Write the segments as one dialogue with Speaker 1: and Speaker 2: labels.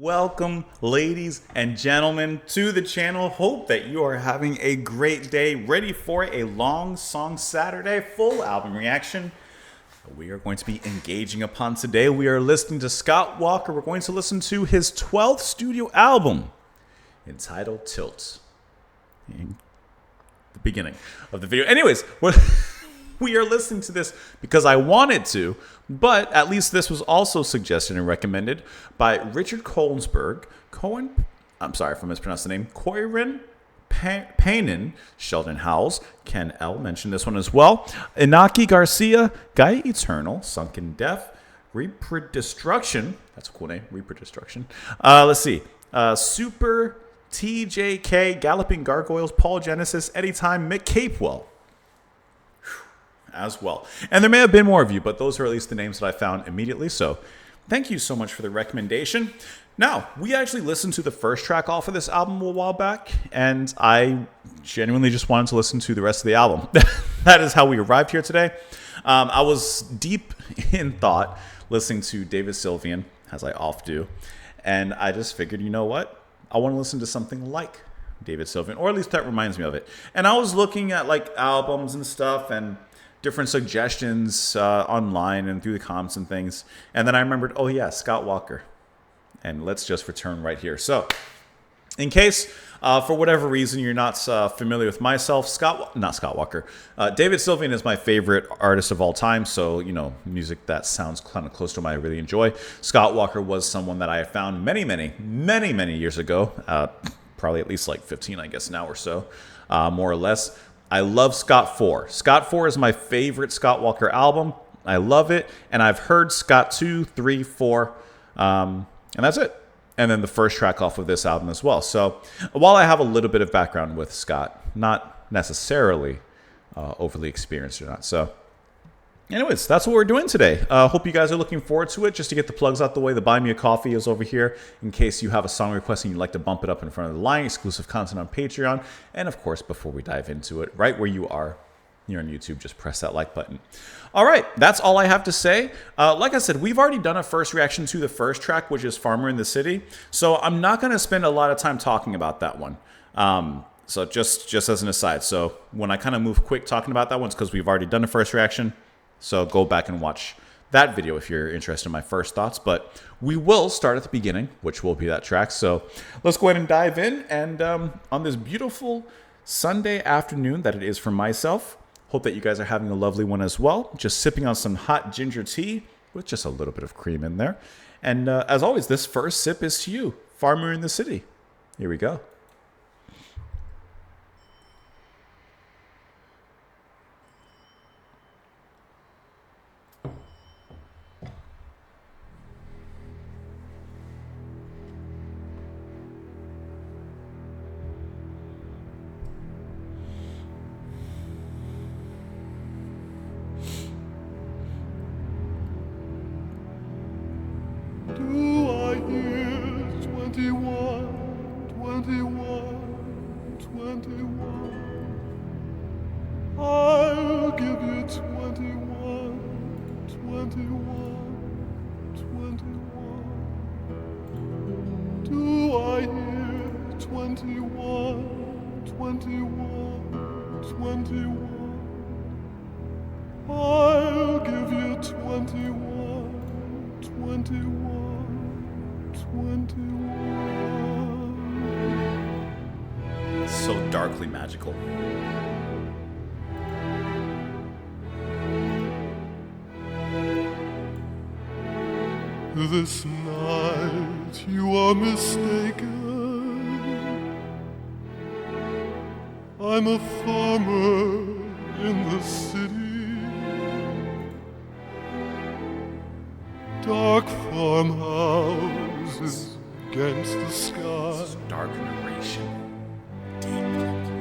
Speaker 1: Welcome, ladies and gentlemen, to the channel. Hope that you are having a great day, ready for a long song Saturday full album reaction. We are going to be engaging upon today. We are listening to Scott Walker. We're going to listen to his 12th studio album entitled Tilt. In the beginning of the video. Anyways, we are listening to this because I wanted to, but at least this was also suggested and recommended by Richard Kolsberg, I'm sorry if I mispronounced the name, Koirin Painin, Sheldon Howells, Ken L. mentioned this one as well, Inaki Garcia, Guy Eternal, Sunken Death, Reprodestruction, that's a cool name, Reprodestruction. Let's see, Super TJK, Galloping Gargoyles, Paul Genesis, Anytime, Mick Capewell as well. And there may have been more of you, but those are at least the names that I found immediately. So thank you so much for the recommendation. Now, we actually listened to the first track off of this album a while back, and I genuinely just wanted to listen to the rest of the album. That is how we arrived here today. I was deep in thought listening to David Sylvian, as I often do, and I just figured, you know what? I want to listen to something like David Sylvian, or at least that reminds me of it. And I was looking at like albums and stuff and different suggestions online and through the comments and things. And then I remembered, oh yeah, Scott Walker. And let's just return right here. So in case, for whatever reason, you're not familiar with myself, David Sylvian is my favorite artist of all time. So, you know, music that sounds kind of close to what I really enjoy. Scott Walker was someone that I found many years ago, probably at least like 15, I guess now or so, more or less. I love Scott 4. Scott 4 is my favorite Scott Walker album. I love it. And I've heard Scott 2, 3, 4, and that's it. And then the first track off of this album as well. So while I have a little bit of background with Scott, not necessarily overly experienced or not. So anyways, that's what we're doing today. Hope you guys are looking forward to it. Just to get the plugs out the way, the Buy Me a Coffee is over here in case you have a song request and you'd like to bump it up in front of the line, exclusive content on Patreon. And of course, before we dive into it, right where you are here on YouTube, just press that like button. All right, that's all I have to say. Like I said, we've already done a first reaction to the first track, which is Farmer in the City. So I'm not going to spend a lot of time talking about that one. So just as an aside. So when I kind of move quick talking about that one, it's because we've already done a first reaction. So go back and watch that video if you're interested in my first thoughts. But we will start at the beginning, which will be that track. So let's go ahead and dive in. And on this beautiful Sunday afternoon that it is for myself, hope that you guys are having a lovely one as well. Just sipping on some hot ginger tea with just a little bit of cream in there. And as always, this first sip is to you, Farmer in the City. Here we go.
Speaker 2: Do I hear 21, 21, 21? I'll give you 21, 21, 21. Do I hear 21, 21, 21? I'll give you 21, 21, 21.
Speaker 1: So darkly magical.
Speaker 2: This night you are mistaken. I'm a farmer in the city. Dark farmhouses against the sky.
Speaker 1: Dark narration.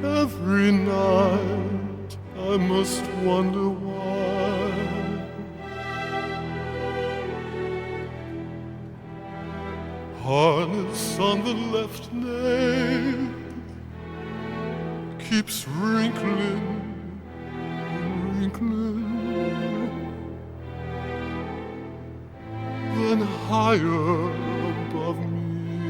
Speaker 2: Every night I must wonder why. Harness on the left nail keeps wrinkling and wrinkling. Then higher above me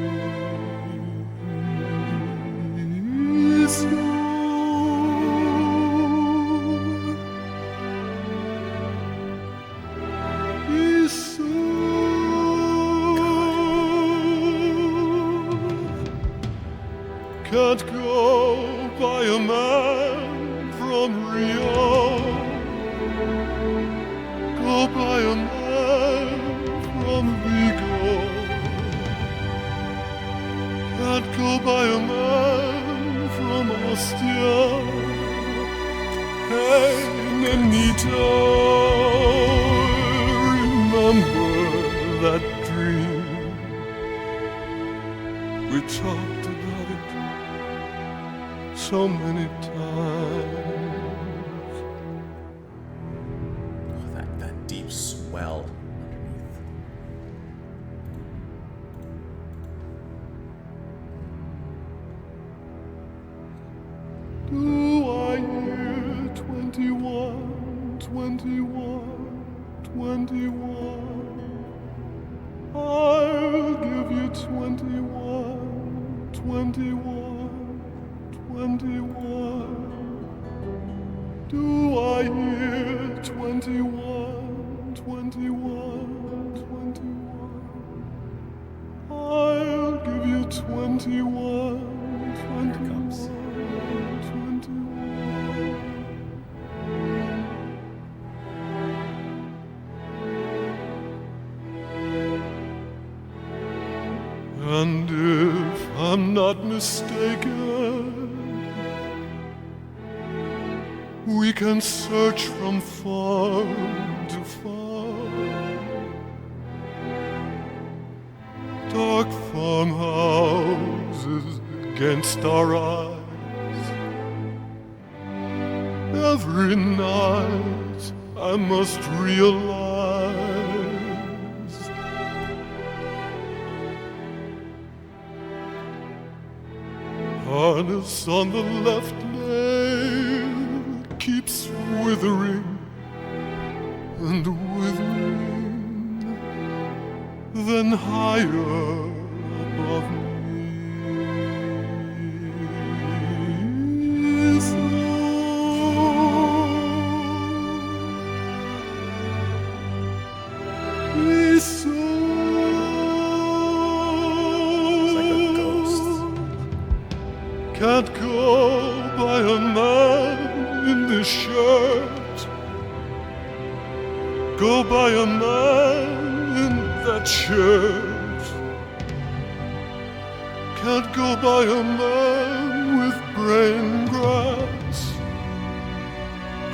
Speaker 2: go by a man from Rio. Go by a man from Vigo. Can't go by a man from Ostia. Hey, Nenito, remember that dream? We talked about it so many times.
Speaker 1: Oh, that deep swell underneath.
Speaker 2: Do I hear 21, 21, 21? I'll give you 21, 21, 21. Do I hear 21, 21, 21? I'll give you 21, 21, 21. And if I'm not mistaken, we can search from far to far. Dark farmhouses against our eyes. Every night I must realize harness on the left nail keeps withering and withering, then higher above me. So
Speaker 1: It's like a ghost.
Speaker 2: can't go by a man in this shirt. Go by a man in that shirt. Can't go by a man with brain grass.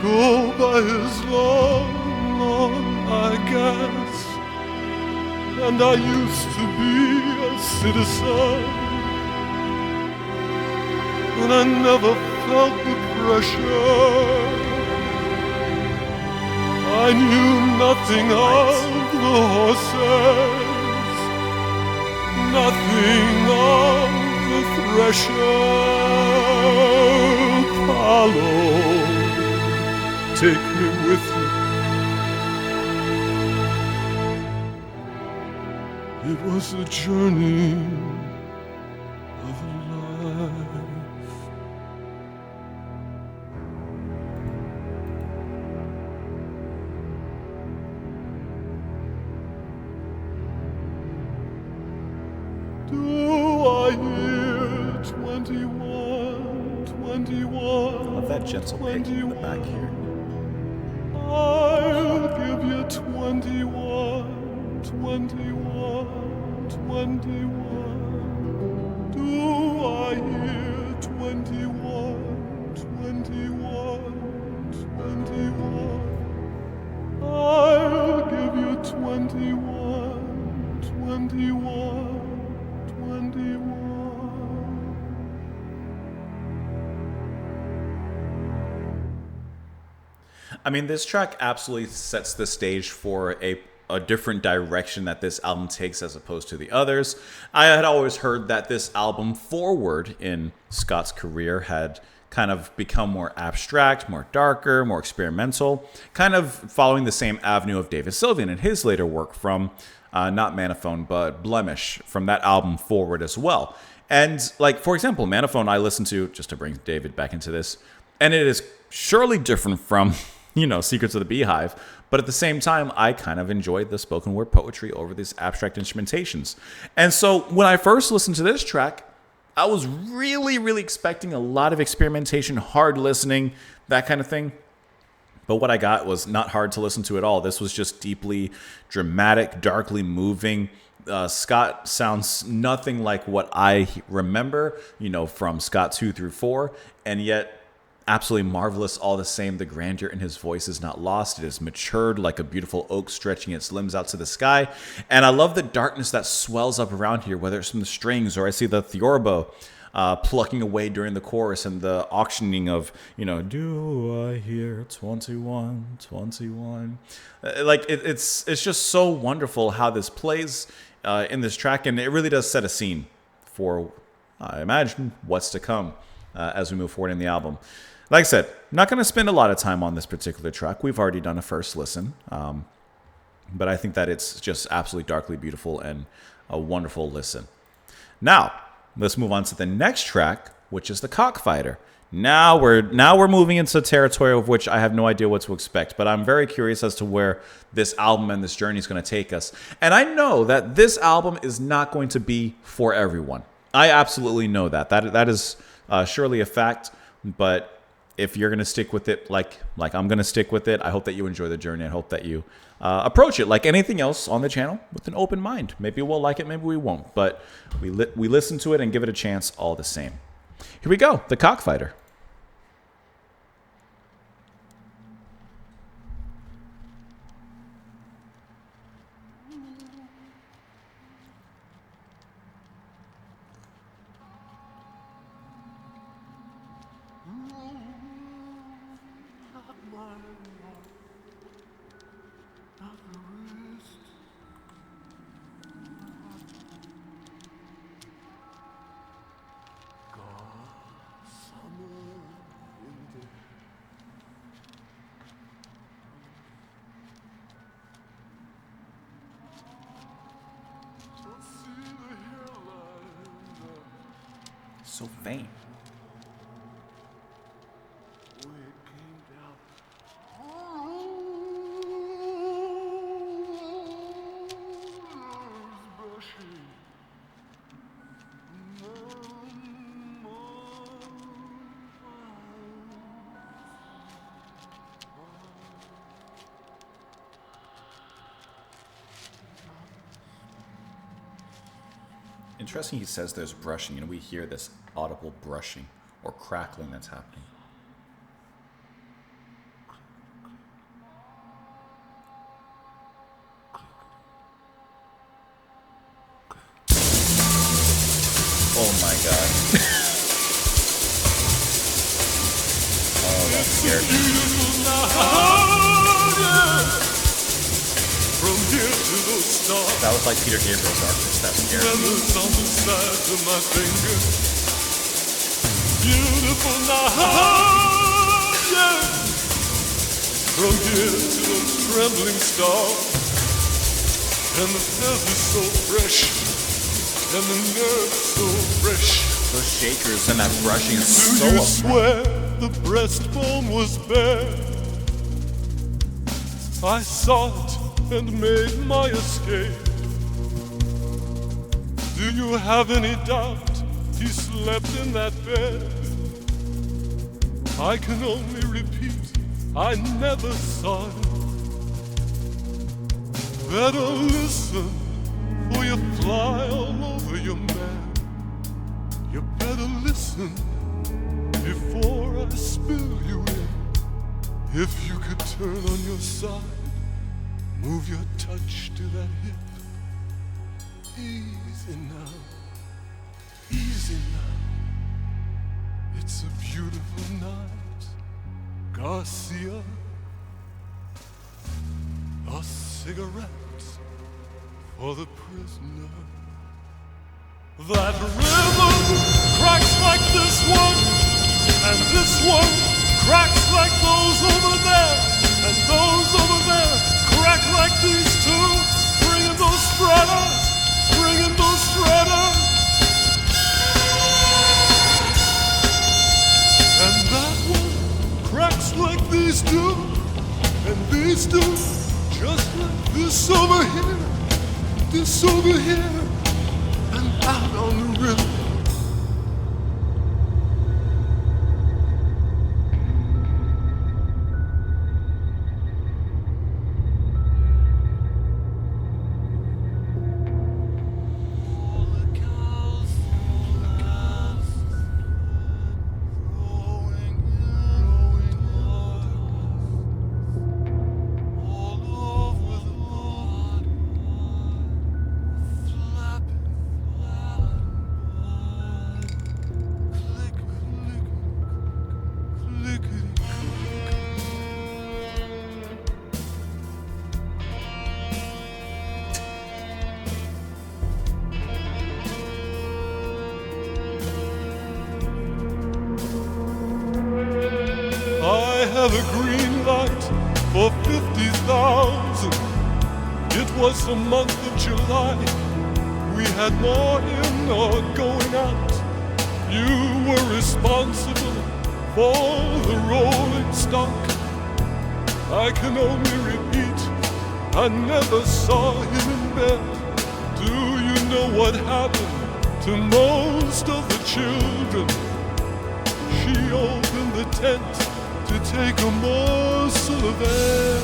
Speaker 2: Go by his lawn, I guess. And I used to be a citizen, and I never felt the pressure. I knew nothing of the horses, nothing of the thresher. Apollo, take me with you. It was a journey of a life. Do I hear 21, 21?
Speaker 1: Love that gentle picking in the back here.
Speaker 2: I'll give you 21, 21, 21. Do I hear 21, 21, 21? I'll give you 21, 21, 21.
Speaker 1: I mean, this track absolutely sets the stage for a different direction that this album takes as opposed to the others. I had always heard that this album forward in Scott's career had kind of become more abstract, more darker, more experimental, kind of following the same avenue of David Sylvian and his later work from not Manophone, but Blemish, from that album forward as well. And like, for example, Manophone I listened to, just to bring David back into this, and it is surely different from, Secrets of the Beehive, but at the same time, I kind of enjoyed the spoken word poetry over these abstract instrumentations. And so when I first listened to this track, I was really, really expecting a lot of experimentation, hard listening, that kind of thing. But what I got was not hard to listen to at all. This was just deeply dramatic, darkly moving. Scott sounds nothing like what I remember, from Scott 2 through 4, and yet absolutely marvelous all the same. The grandeur in his voice is not lost. It is matured like a beautiful oak stretching its limbs out to the sky. And I love the darkness that swells up around here, whether it's from the strings or I see the theorbo plucking away during the chorus and the auctioning of, do I hear 21, 21? It's just so wonderful how this plays in this track, and it really does set a scene for, I imagine, what's to come as we move forward in the album. Like I said, not going to spend a lot of time on this particular track. We've already done a first listen, but I think that it's just absolutely darkly beautiful and a wonderful listen. Now, let's move on to the next track, which is the Cockfighter. Now we're moving into territory of which I have no idea what to expect, but I'm very curious as to where this album and this journey is going to take us. And I know that this album is not going to be for everyone. I absolutely know that. That is surely a fact, but if you're going to stick with it like I'm going to stick with it, I hope that you enjoy the journey. I hope that you approach it like anything else on the channel with an open mind. Maybe we'll like it, maybe we won't, but we listen to it and give it a chance all the same. Here we go, the Cockfighter. So faint. Interesting he says there's brushing, and we hear this audible brushing or crackling that's happening. Oh my god. Oh, that scared me. That was like Peter Gabriel's Darkness. That scared me. On the sides of my fingers. Beautiful night, yeah. From here to those trembling stars. And the feathers so fresh. And the nerves so fresh. Those shakers and that brushing is so. Do you swear the breastbone was bare? I saw it and made my escape. Do you have any doubt he slept in that bed? I can only repeat, I never saw it. Better listen, or you fly all over your man. You better listen before I spill you in. If you could turn on your side, move your touch to that hip. Easy now, easy now. It's a beautiful night, Garcia. A cigarette for the prisoner. That rhythm cracks like this one, and this one cracks like those over there, and those over there crack like these two. Bringing those stratas, bringing those stratas. And that one cracks like these two, and these two just like this over here, and out on the river.
Speaker 2: I have a green light for 50,000. It was the month of July. We had more in or going out. You were responsible for the rolling stock. I can only repeat, I never saw him in bed. Do you know what happened to most of the children? She opened the tent to take a morsel of air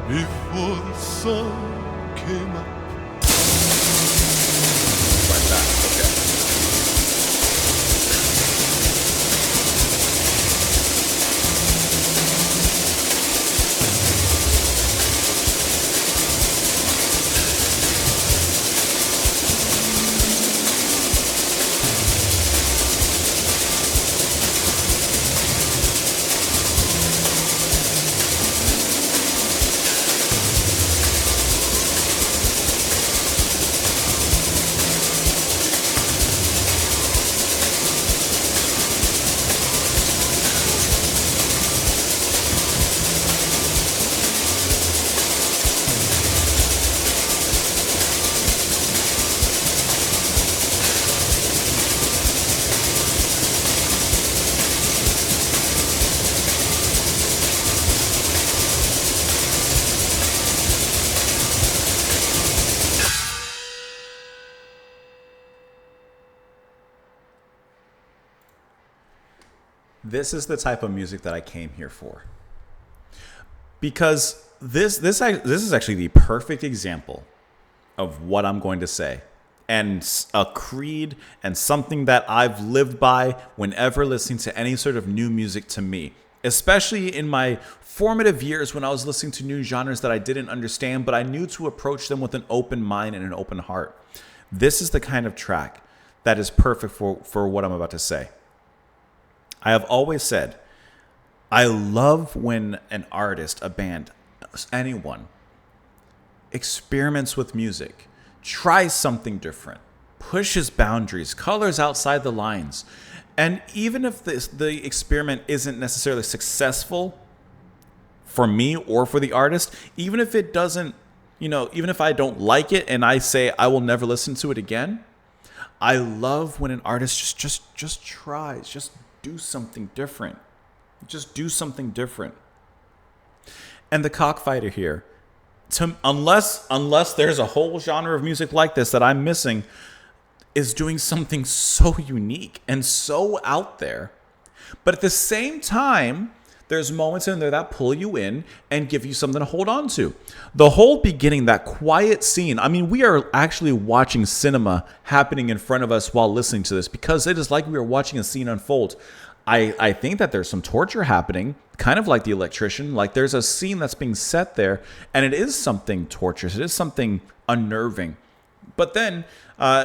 Speaker 2: before the sun came up.
Speaker 1: Like that. Okay. This is the type of music that I came here for. Because this is actually the perfect example of what I'm going to say. And a creed and something that I've lived by whenever listening to any sort of new music to me. Especially in my formative years when I was listening to new genres that I didn't understand, but I knew to approach them with an open mind and an open heart. This is the kind of track that is perfect for what I'm about to say. I have always said, I love when an artist, a band, anyone, experiments with music, tries something different, pushes boundaries, colors outside the lines. And even if the experiment isn't necessarily successful for me or for the artist, even if it doesn't, even if I don't like it and I say I will never listen to it again, I love when an artist just tries, just do something different. Just do something different. And the Cockfighter here, unless there's a whole genre of music like this that I'm missing, is doing something so unique and so out there. But at the same time, there's moments in there that pull you in and give you something to hold on to. The whole beginning, that quiet scene, I mean, we are actually watching cinema happening in front of us while listening to this, because it is like we are watching a scene unfold. I think that there's some torture happening, kind of like The Electrician. Like there's a scene that's being set there, and it is something torturous. It is something unnerving. But then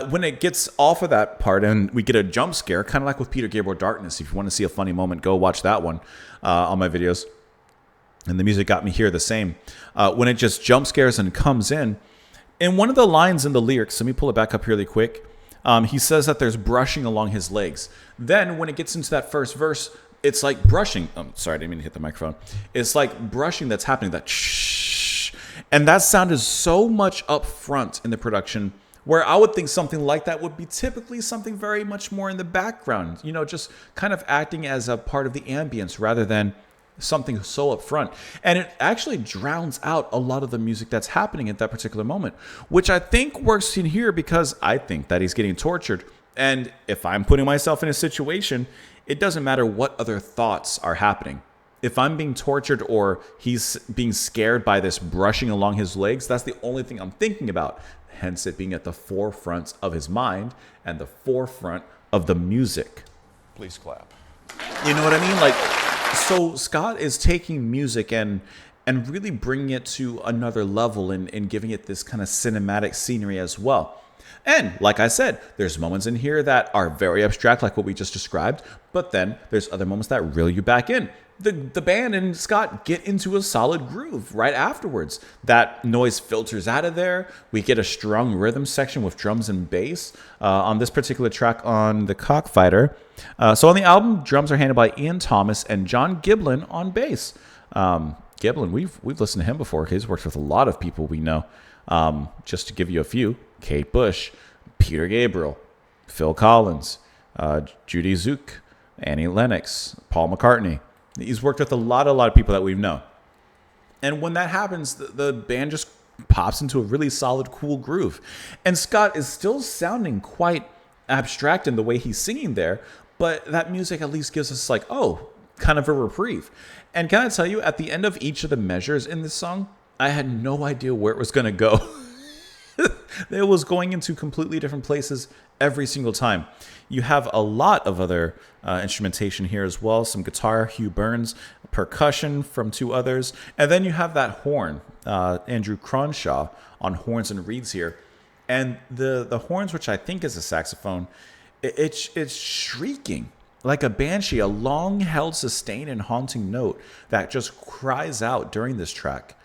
Speaker 1: when it gets off of that part and we get a jump scare, kind of like with Peter Gabriel Darkness, if you want to see a funny moment, go watch that one on my videos. And the music got me here the same. When it just jump scares and comes in one of the lines in the lyrics, let me pull it back up here really quick. He says that there's brushing along his legs. Then when it gets into that first verse, it's like brushing. Sorry, I didn't mean to hit the microphone. It's like brushing that's happening, that shh. And that sound is so much up front in the production, where I would think something like that would be typically something very much more in the background, just kind of acting as a part of the ambience rather than something so up front. And it actually drowns out a lot of the music that's happening at that particular moment, which I think works in here because I think that he's getting tortured. And if I'm putting myself in a situation, it doesn't matter what other thoughts are happening. If I'm being tortured or he's being scared by this brushing along his legs, that's the only thing I'm thinking about. Hence it being at the forefront of his mind and the forefront of the music.
Speaker 2: Please clap.
Speaker 1: You know what I mean? Like, so Scott is taking music and really bringing it to another level and giving it this kind of cinematic scenery as well. And like I said, there's moments in here that are very abstract, like what we just described, but then there's other moments that reel you back in. The band and Scott get into a solid groove right afterwards. That noise filters out of there. We get a strong rhythm section with drums and bass on this particular track on The Cockfighter. So on the album, drums are handled by Ian Thomas and John Giblin on bass. Giblin, we've listened to him before. He's worked with a lot of people we know. Just to give you a few: Kate Bush, Peter Gabriel, Phil Collins, Judy Zook, Annie Lennox, Paul McCartney. He's worked with a lot of people that we know. And when that happens, the band just pops into a really solid, cool groove. And Scott is still sounding quite abstract in the way he's singing there, but that music at least gives us kind of a reprieve. And can I tell you, at the end of each of the measures in this song, I had no idea where it was going to go. It was going into completely different places every single time. You have a lot of other instrumentation here as well. Some guitar, Hugh Burns, percussion from two others. And then you have that horn, Andrew Cronshaw on horns and reeds here. And the horns, which I think is a saxophone, it's shrieking like a banshee, a long-held, sustained, and haunting note that just cries out during this track.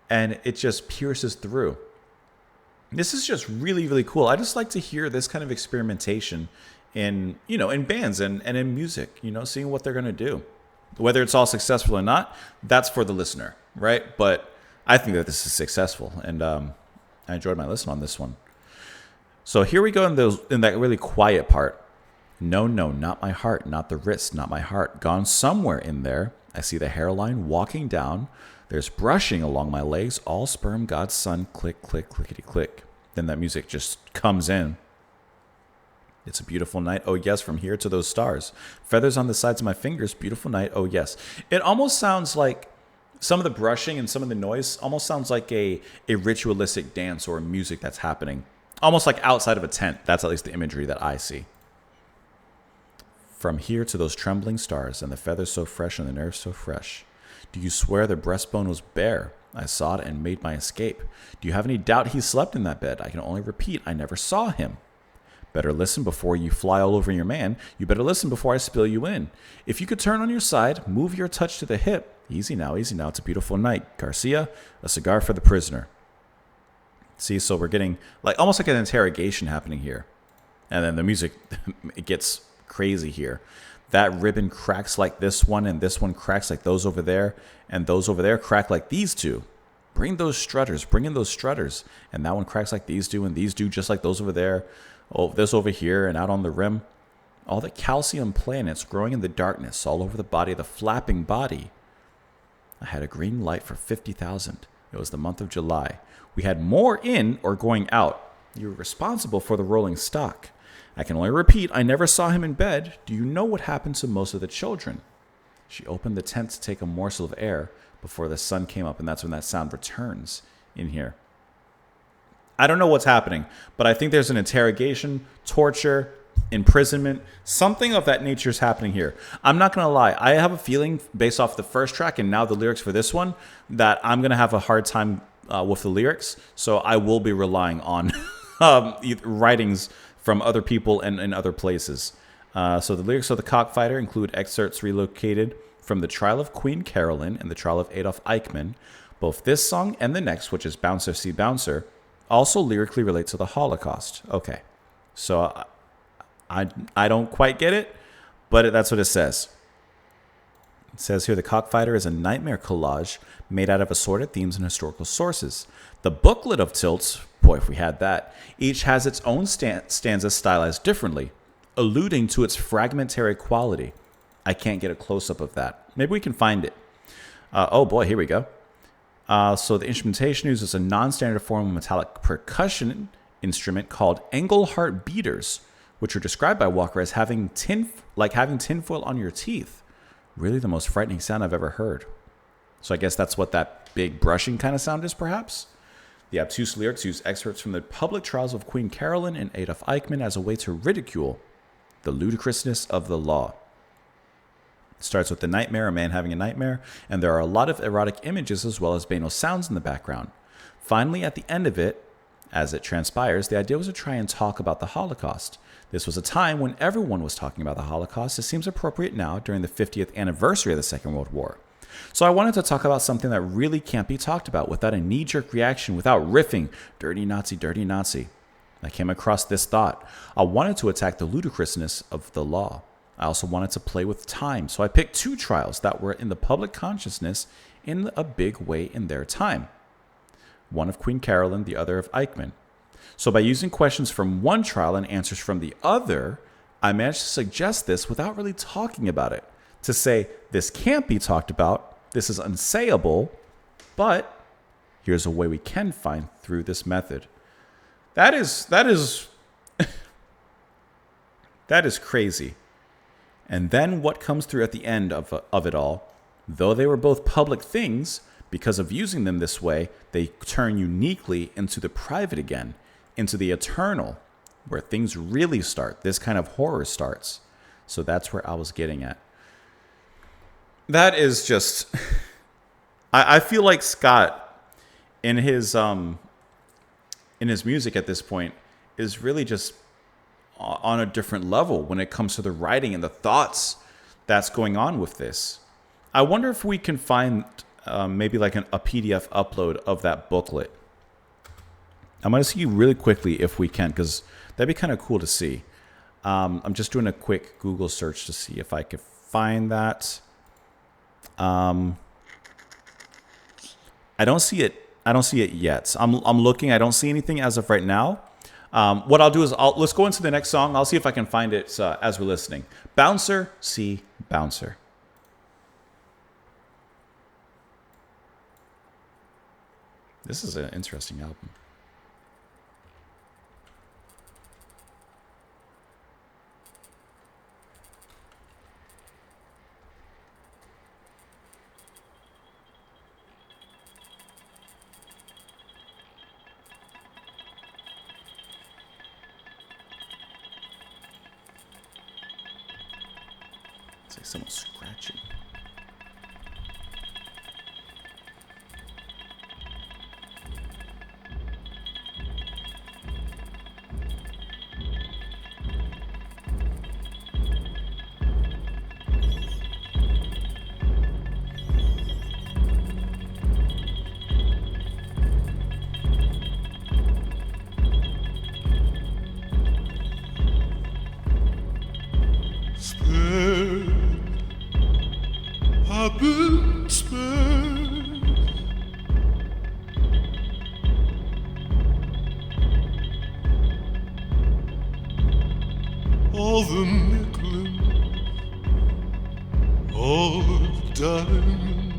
Speaker 1: And it just pierces through. This is just really, really cool. I just like to hear this kind of experimentation in bands and in music, seeing what they're going to do. Whether it's all successful or not, that's for the listener, right? But I think that this is successful, and I enjoyed my listen on this one. So here we go in that really quiet part. No, not my heart, not the wrist, not my heart. Gone somewhere in there. I see the hairline walking down. There's brushing along my legs, all sperm, God's son, click, click, clickety, click. Then that music just comes in. It's a beautiful night, oh yes, from here to those stars. Feathers on the sides of my fingers, beautiful night, oh yes. It almost sounds like some of the brushing and some of the noise almost sounds like a ritualistic dance or music that's happening. Almost like outside of a tent. That's at least the imagery that I see. From here to those trembling stars, and the feathers so fresh and the nerves so fresh. Do you swear the breastbone was bare? I saw it and made my escape. Do you have any doubt he slept in that bed? I can only repeat, I never saw him. Better listen before you fly all over your man. You better listen before I spill you in. If you could turn on your side, move your touch to the hip. Easy now, it's a beautiful night. Garcia, a cigar for the prisoner. See, so we're getting almost like an interrogation happening here. And then the music, it gets crazy here. That ribbon cracks like this one, and this one cracks like those over there, and those over there crack like these two. Bring in those strutters. And that one cracks like these do, and these do just like those over there. Oh, this over here and out on the rim. All the calcium planets growing in the darkness all over the body, the flapping body. I had a green light for 50,000. It was the month of July. We had more in or going out. You were responsible for the rolling stock. I can only repeat, I never saw him in bed. Do you know what happened to most of the children? She opened the tent to take a morsel of air before the sun came up, and that's when that sound returns in here. I don't know what's happening, but I think there's an interrogation, torture, imprisonment, something of that nature is happening here. I'm not going to lie. I have a feeling based off the first track and now the lyrics for this one that I'm going to have a hard time with the lyrics. So I will be relying on writings from other people and in other places. So the lyrics of The Cockfighter include excerpts relocated from the trial of Queen Carolyn and the trial of Adolf Eichmann. Both this song and the next, which is Bouncer See Bouncer, also lyrically relate to the Holocaust. Okay, so I don't quite get it, but that's what it says. It says here, The Cockfighter is a nightmare collage made out of assorted themes and historical sources. The booklet of Tilts, boy, if we had that, each has its own stanza stylized differently, alluding to its fragmentary quality. I can't get a close-up of that. Maybe we can find it. Oh boy, here we go. So the instrumentation uses a non-standard form of metallic percussion instrument called Engelhardt beaters, which are described by Walker as having tinfoil on your teeth. Really the most frightening sound I've ever heard. So I guess that's what that big brushing kind of sound is, perhaps? The obtuse lyrics use excerpts from the public trials of Queen Carolyn and Adolf Eichmann as a way to ridicule the ludicrousness of the law. It starts with the nightmare, a man having a nightmare, and there are a lot of erotic images as well as banal sounds in the background. Finally, at the end of it, As it transpires, the idea was to try and talk about the Holocaust. This was a time when everyone was talking about the Holocaust. It seems appropriate now during the 50th anniversary of the Second World War. So I wanted to talk about something that really can't be talked about without a knee-jerk reaction, without riffing, dirty Nazi, dirty Nazi. I came across this thought. I wanted to attack the ludicrousness of the law. I also wanted to play with time, so I picked two trials that were in the public consciousness in a big way in their time. One of Queen Caroline, the other of Eichmann. So by using questions from one trial and answers from the other, I managed to suggest this without really talking about it. To say, this can't be talked about, this is unsayable, but here's a way we can find through this method. That is that is crazy. And then what comes through at the end of it all, though they were both public things, because of using them this way, they turn uniquely into the private again, into the eternal, where things really start. This kind of horror starts. So that's where I was getting at. That is just... I feel like Scott, in his music at this point, is really just on a different level when it comes to the writing and the thoughts that's going on with this. I wonder if we can find maybe like a PDF upload of that booklet. I'm going to see really quickly if we can, because that'd be kind of cool to see. I'm just doing a quick Google search to see if I could find that. I don't see it. I don't see it yet. I'm looking. I don't see anything as of right now. What I'll do is let's go into the next song. I'll see if I can find it as we're listening. Bouncer, see Bouncer. This is an interesting album. It's like someone scratching.
Speaker 2: I've been spared. All the nickel, all the diamond,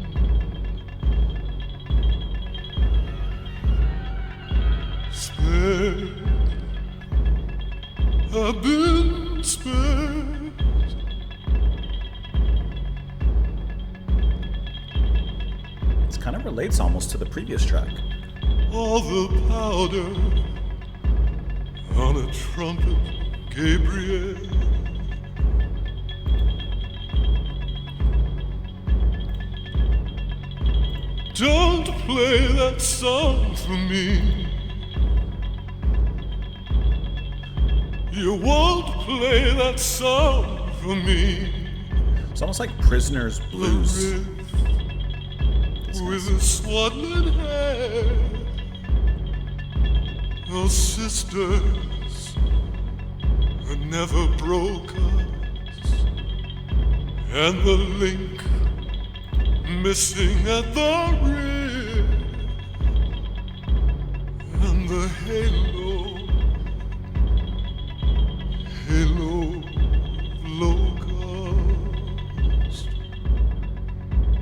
Speaker 2: spared. I've been spared.
Speaker 1: Kind of relates almost to the previous track.
Speaker 2: All the powder on a trumpet, Gabriel. Don't play that song for me. You won't play that song for me.
Speaker 1: It's almost like Prisoner's Blues.
Speaker 2: With a swaddling hair, oh sisters who never broke us, and the link missing at the rear, and the halo locust.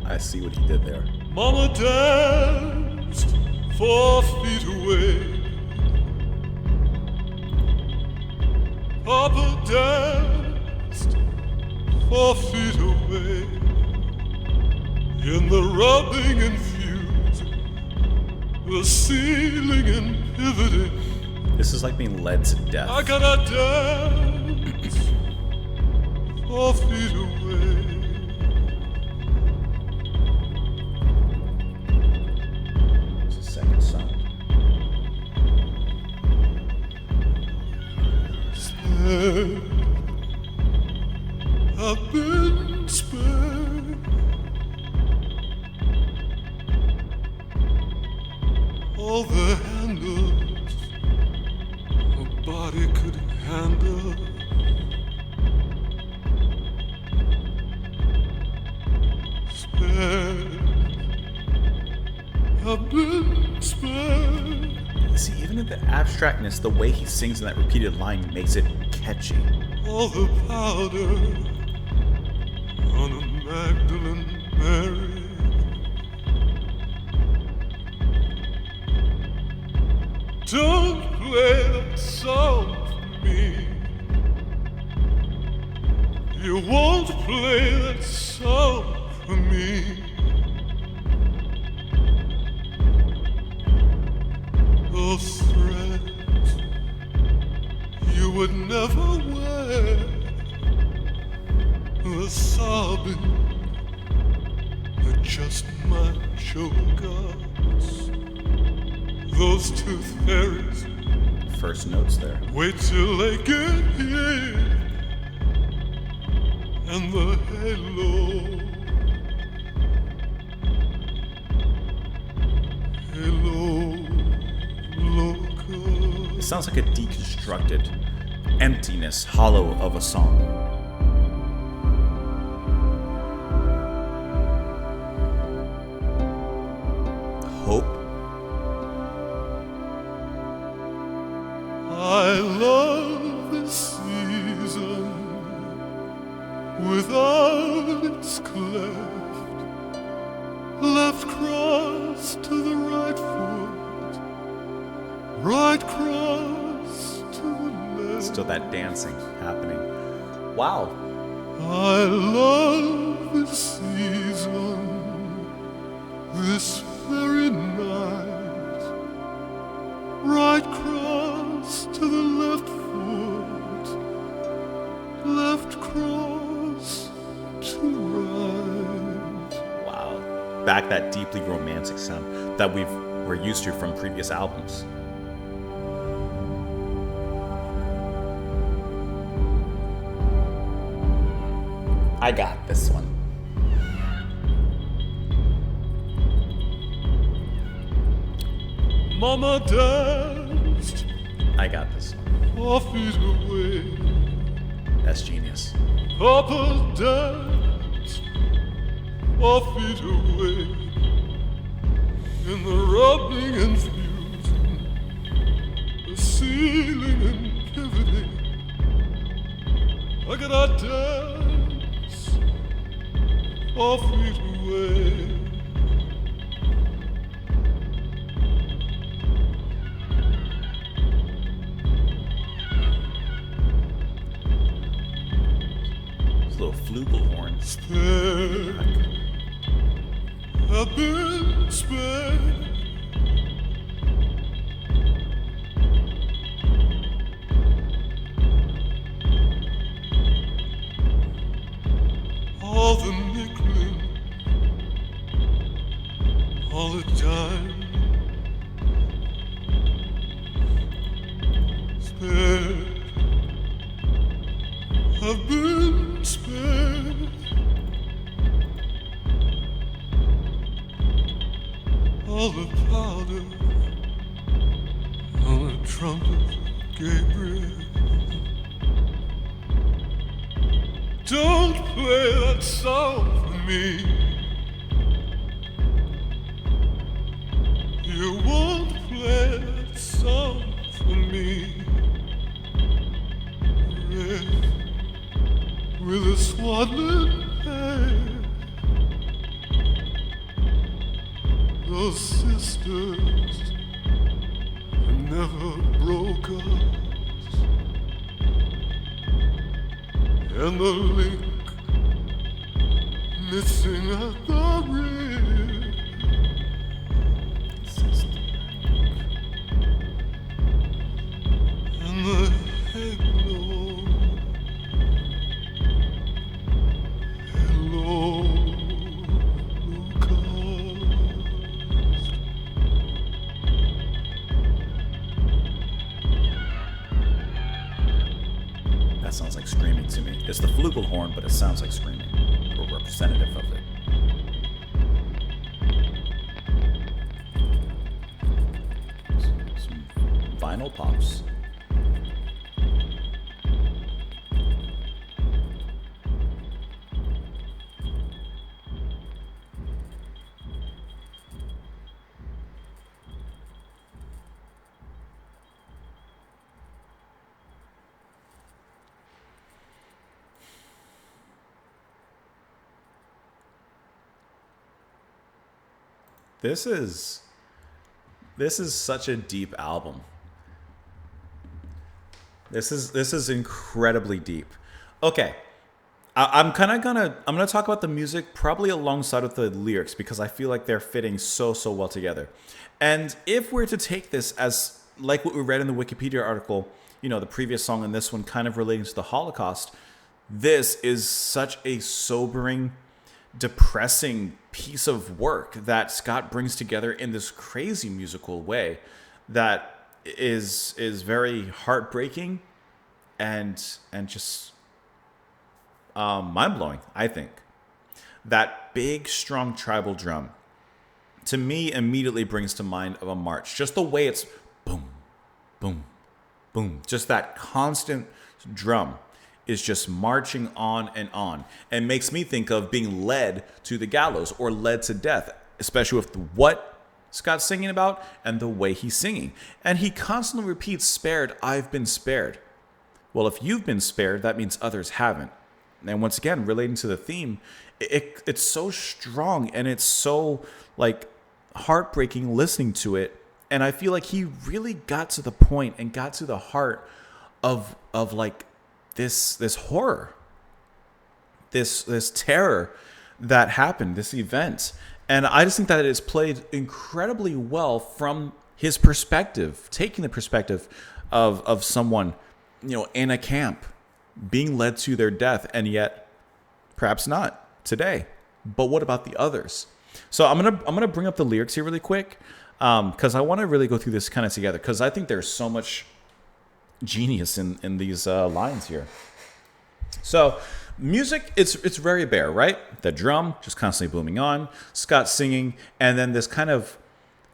Speaker 1: I see what he did there.
Speaker 2: Mama danced 4 feet away. Papa danced 4 feet away. In the rubbing and fusing, the ceiling and pivoting.
Speaker 1: This is like being led to death.
Speaker 2: I gotta dance 4 feet away.
Speaker 1: Second sound.
Speaker 2: have been spared.
Speaker 1: See, even in the abstractness, the way he sings in that repeated line makes it catchy.
Speaker 2: All the powder on a Magdalene Mary. Don't play that song for me. You won't play that song for me. Those threads you would never wear, the sobbing that just might choke us. Those tooth fairies,
Speaker 1: First notes there.
Speaker 2: wait till they get here, and the halo loco.
Speaker 1: It sounds like a deconstructed emptiness, hollow of a song. Hope.
Speaker 2: I love this season without its cleft, left cross to the right foot, right cross to the left.
Speaker 1: Still that dancing happening. Wow.
Speaker 2: I love this season, this very night, right cross to the left foot, left cross to right.
Speaker 1: Wow. Back that deeply romantic sound that we're used to from previous albums. I got this one.
Speaker 2: Mama danced
Speaker 1: I got this one.
Speaker 2: 4 feet away.
Speaker 1: That's genius.
Speaker 2: Papa danced 4 feet away. In the rubbing and fusing, the ceiling and pivoting, I gotta dance 4 feet away.
Speaker 1: Little flugelhorn.
Speaker 2: Spared, I've been spared. All the nickling, all the time. Spared, I've been spared. All the powder on the trumpet of Gabriel. Don't play that song for me. You won't play that song for me. Red with a swaddling hair. Those sisters never broke us, and the link missing at the rear. And the halo cost.
Speaker 1: That sounds like screaming to me. It's the flugelhorn, but it sounds like screaming. Or representative of it. Some vinyl pops. This is such a deep album. This is incredibly deep. Okay, I'm gonna talk about the music probably alongside with the lyrics because I feel like they're fitting so well together. And if we're to take this as like what we read in the Wikipedia article, the previous song and this one kind of relating to the Holocaust, this is such a sobering, depressing piece of work that Scott brings together in this crazy musical way that is very heartbreaking and just mind-blowing. I think that big strong tribal drum to me immediately brings to mind of a march, just the way it's boom boom boom, just that constant drum is just marching on and makes me think of being led to the gallows or led to death, especially with what Scott's singing about and the way he's singing. And he constantly repeats, spared, I've been spared. Well, if you've been spared, that means others haven't. And once again, relating to the theme, it's so strong and it's so like heartbreaking listening to it. And I feel like he really got to the point and got to the heart of like this horror, this terror that happened, this event. And I just think that it is played incredibly well from his perspective, taking the perspective of someone, in a camp being led to their death, and yet perhaps not today. But what about the others? So I'm gonna bring up the lyrics here really quick because I want to really go through this kind of together because I think there's so much genius in these lines here. So music, it's very bare, right? The drum just constantly booming on, Scott singing, and then this kind of,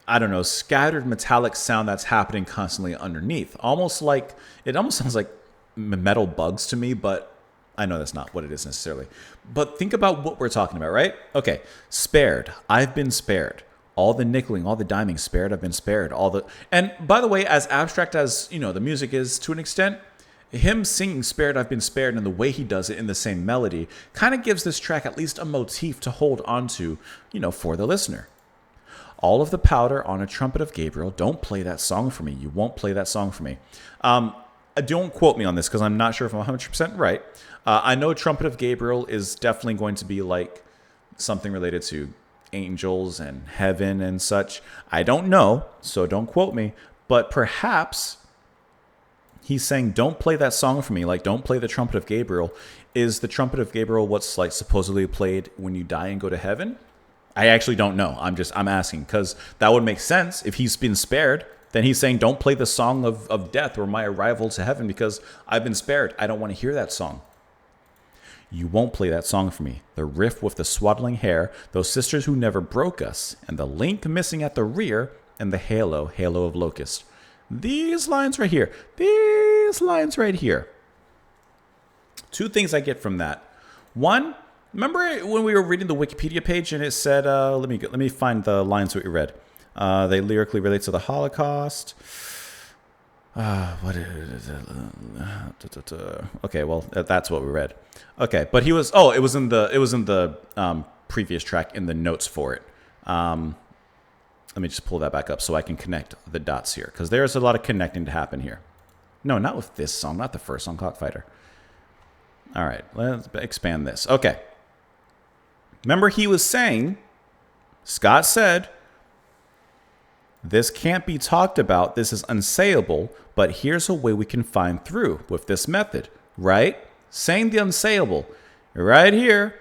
Speaker 1: I don't know, scattered metallic sound that's happening constantly underneath. It almost sounds like metal bugs to me, but I know that's not what it is necessarily. But think about what we're talking about, right? Okay, spared. I've been spared. All the nickeling, all the diming, spared, I've been spared. And by the way, as abstract as, the music is to an extent, him singing spared, I've been spared, and the way he does it in the same melody kind of gives this track at least a motif to hold onto, for the listener. All of the powder on a trumpet of Gabriel. Don't play that song for me. You won't play that song for me. Don't quote me on this because I'm not sure if I'm 100% right. I know Trumpet of Gabriel is definitely going to be like something related to angels and heaven and such. I don't know, so don't quote me. But perhaps he's saying, don't play that song for me. Like, don't play the Trumpet of Gabriel. Is the Trumpet of Gabriel what's like supposedly played when you die and go to heaven? I actually don't know. I'm asking because that would make sense. If he's been spared, then he's saying, don't play the song of death or my arrival to heaven because I've been spared. I don't want to hear that song. You won't play that song for me. The riff with the swaddling hair, those sisters who never broke us, and the link missing at the rear, and the halo of locust. These lines right here. Two things I get from that. One, remember when we were reading the Wikipedia page and it said, let me find the lines that we read. They lyrically relate to the Holocaust. What is it? Okay, well, that's what we read. Okay, but it was in the previous track in the notes for it. Let me just pull that back up so I can connect the dots here because there's a lot of connecting to happen here. No, not with this song, not the first song, Cockfighter. All right, let's expand this. Okay. Remember he was saying, Scott said, this can't be talked about. This is unsayable, but here's a way we can find through with this method, right? Saying the unsayable right here.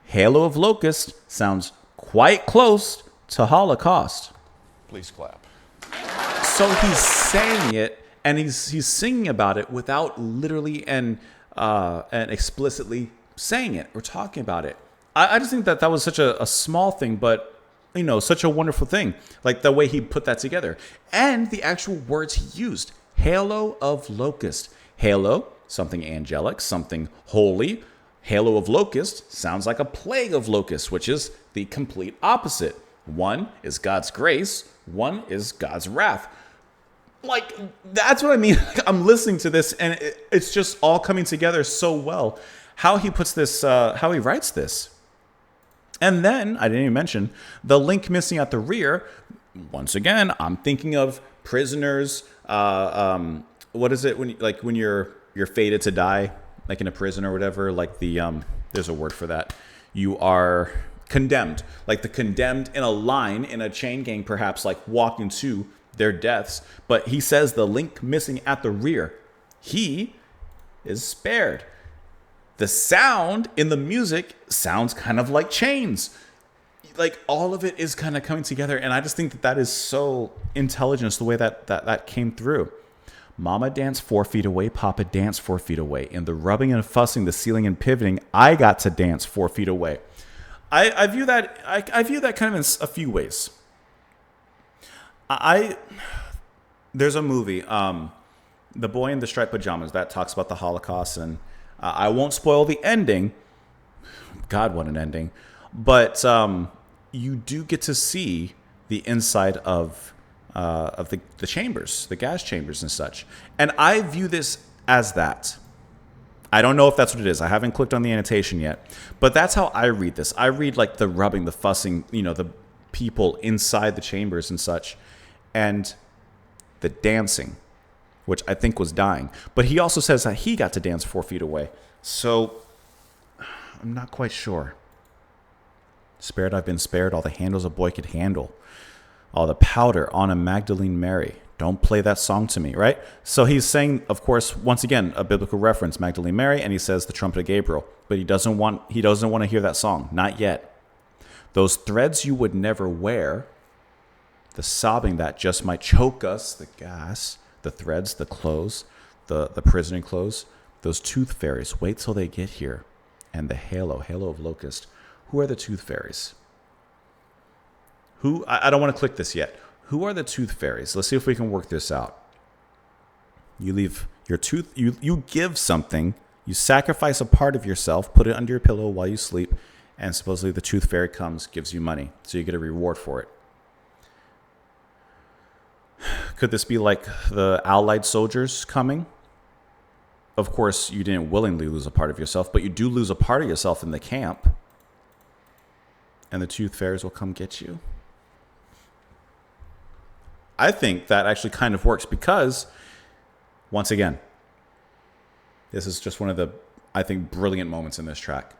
Speaker 1: Halo of locust sounds quite close to Holocaust.
Speaker 2: Please clap.
Speaker 1: So he's saying it and he's singing about it without literally and explicitly saying it or talking about it. I just think that was such a small thing, but such a wonderful thing, like the way he put that together and the actual words he used. Halo of locust. Halo, something angelic, something holy. Halo of locust sounds like a plague of locusts, which is the complete opposite. One is God's grace. One is God's wrath. Like, that's what I mean. I'm listening to this and it's just all coming together so well. How he puts this, how he writes this. And then, I didn't even mention, the link missing at the rear. Once again, I'm thinking of Prisoners. What is it when you're fated to die, like in a prison or whatever? Like there's a word for that. You are condemned, like the condemned in a line in a chain gang, perhaps like walking to their deaths. But he says the link missing at the rear. He is spared. The sound in the music sounds kind of like chains. Like all of it is kind of coming together. And I just think that is so intelligent. It's the way that came through. Mama danced 4 feet away. Papa danced 4 feet away. In the rubbing and fussing, the sealing and pivoting, I got to dance 4 feet away. I view that kind of in a few ways. There's a movie, The Boy in the Striped Pajamas, that talks about the Holocaust, and I won't spoil the ending. God, what an ending. But you do get to see the inside of the chambers, the gas chambers and such. And I view this as that. I don't know if that's what it is. I haven't clicked on the annotation yet. But that's how I read this. I read like the rubbing, the fussing, the people inside the chambers and such. And the dancing, which I think was dying. But he also says that he got to dance 4 feet away. So I'm not quite sure. Spared, I've been spared. All the handles a boy could handle. All the powder on a Magdalene Mary. Don't play that song to me, right? So he's saying, of course, once again, a biblical reference, Magdalene Mary, and he says the trumpet of Gabriel. But he doesn't want to hear that song. Not yet. Those threads you would never wear, the sobbing that just might choke us, the gas, the threads, the clothes, the prisoning clothes, those tooth fairies, wait till they get here. And the halo of locust. Who are the tooth fairies? I don't want to click this yet. Who are the tooth fairies? Let's see if we can work this out. You leave your tooth, you give something, you sacrifice a part of yourself, put it under your pillow while you sleep, and supposedly the tooth fairy comes, gives you money. So you get a reward for it. Could this be like the Allied soldiers coming? Of course, you didn't willingly lose a part of yourself, but you do lose a part of yourself in the camp. And the tooth fairies will come get you. I think that actually kind of works because, once again, this is just one of the, I think, brilliant moments in this track.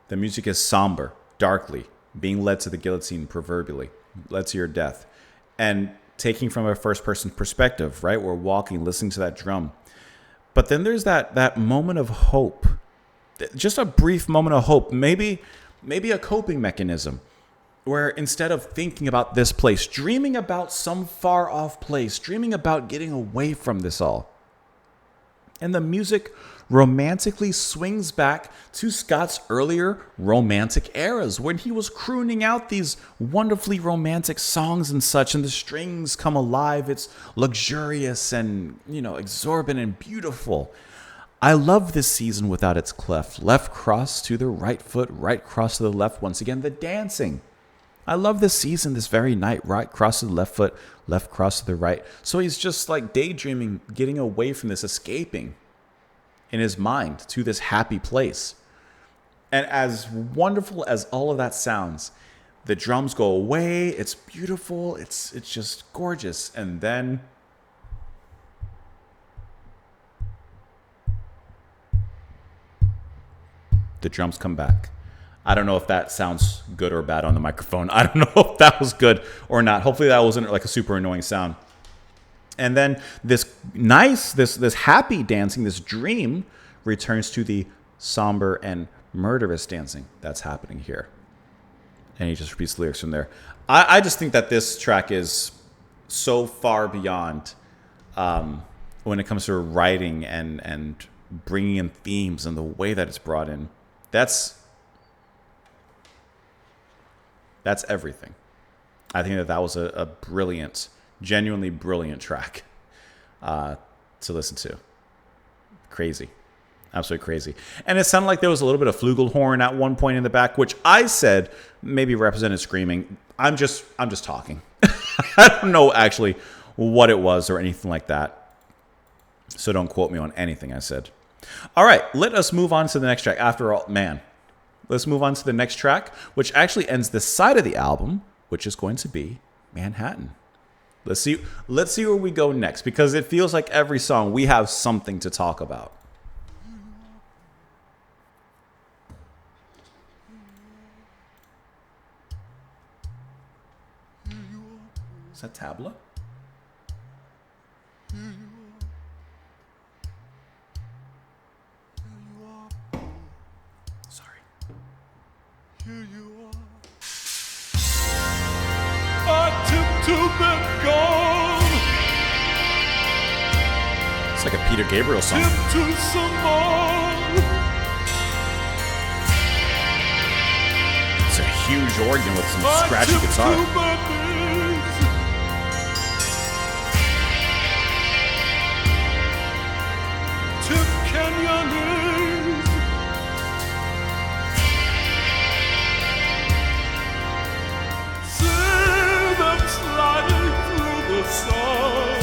Speaker 1: The music is somber, darkly, being led to the guillotine proverbially, led to your death. And taking from a first-person perspective, right? We're walking, listening to that drum. But then there's that moment of hope. Just a brief moment of hope. Maybe a coping mechanism. Where instead of thinking about this place, dreaming about some far off place, dreaming about getting away from this all. And the music romantically swings back to Scott's earlier romantic eras when he was crooning out these wonderfully romantic songs and such, and the strings come alive. It's luxurious and, exorbitant and beautiful. I love this season without its cleft. Left cross to the right foot, right cross to the left. Once again, the dancing. I love this season, this very night, right cross to the left foot, left cross to the right. So he's just like daydreaming, getting away from this, escaping in his mind to this happy place. And as wonderful as all of that sounds, the drums go away. It's beautiful. It's just gorgeous. And then the drums come back. I don't know if that sounds good or bad on the microphone. I don't know if that was good or not. Hopefully that wasn't like a super annoying sound. And then this happy dancing, this dream returns to the somber and murderous dancing that's happening here. And he just repeats lyrics from there. I just think that this track is so far beyond when it comes to writing and bringing in themes and the way that it's brought in. That's everything. I think that was a brilliant, genuinely brilliant track to listen to. Crazy. Absolutely crazy. And it sounded like there was a little bit of flugelhorn at one point in the back, which I said maybe represented screaming. I'm just talking. I don't know actually what it was or anything like that. So don't quote me on anything I said. All right, let us move on to the next track. After all, man, let's move on to the next track, which actually ends this side of the album, which is going to be Manhattan. Let's see where we go next, because it feels like every song we have something to talk about. Is that tabla? Sorry.
Speaker 2: Here you are. I tipped to bed gone.
Speaker 1: It's like a Peter Gabriel song.
Speaker 2: Tip to some more.
Speaker 1: It's a huge organ with some scratchy guitar.
Speaker 2: To my knees. Tip Canyonese. See them sliding through the sun.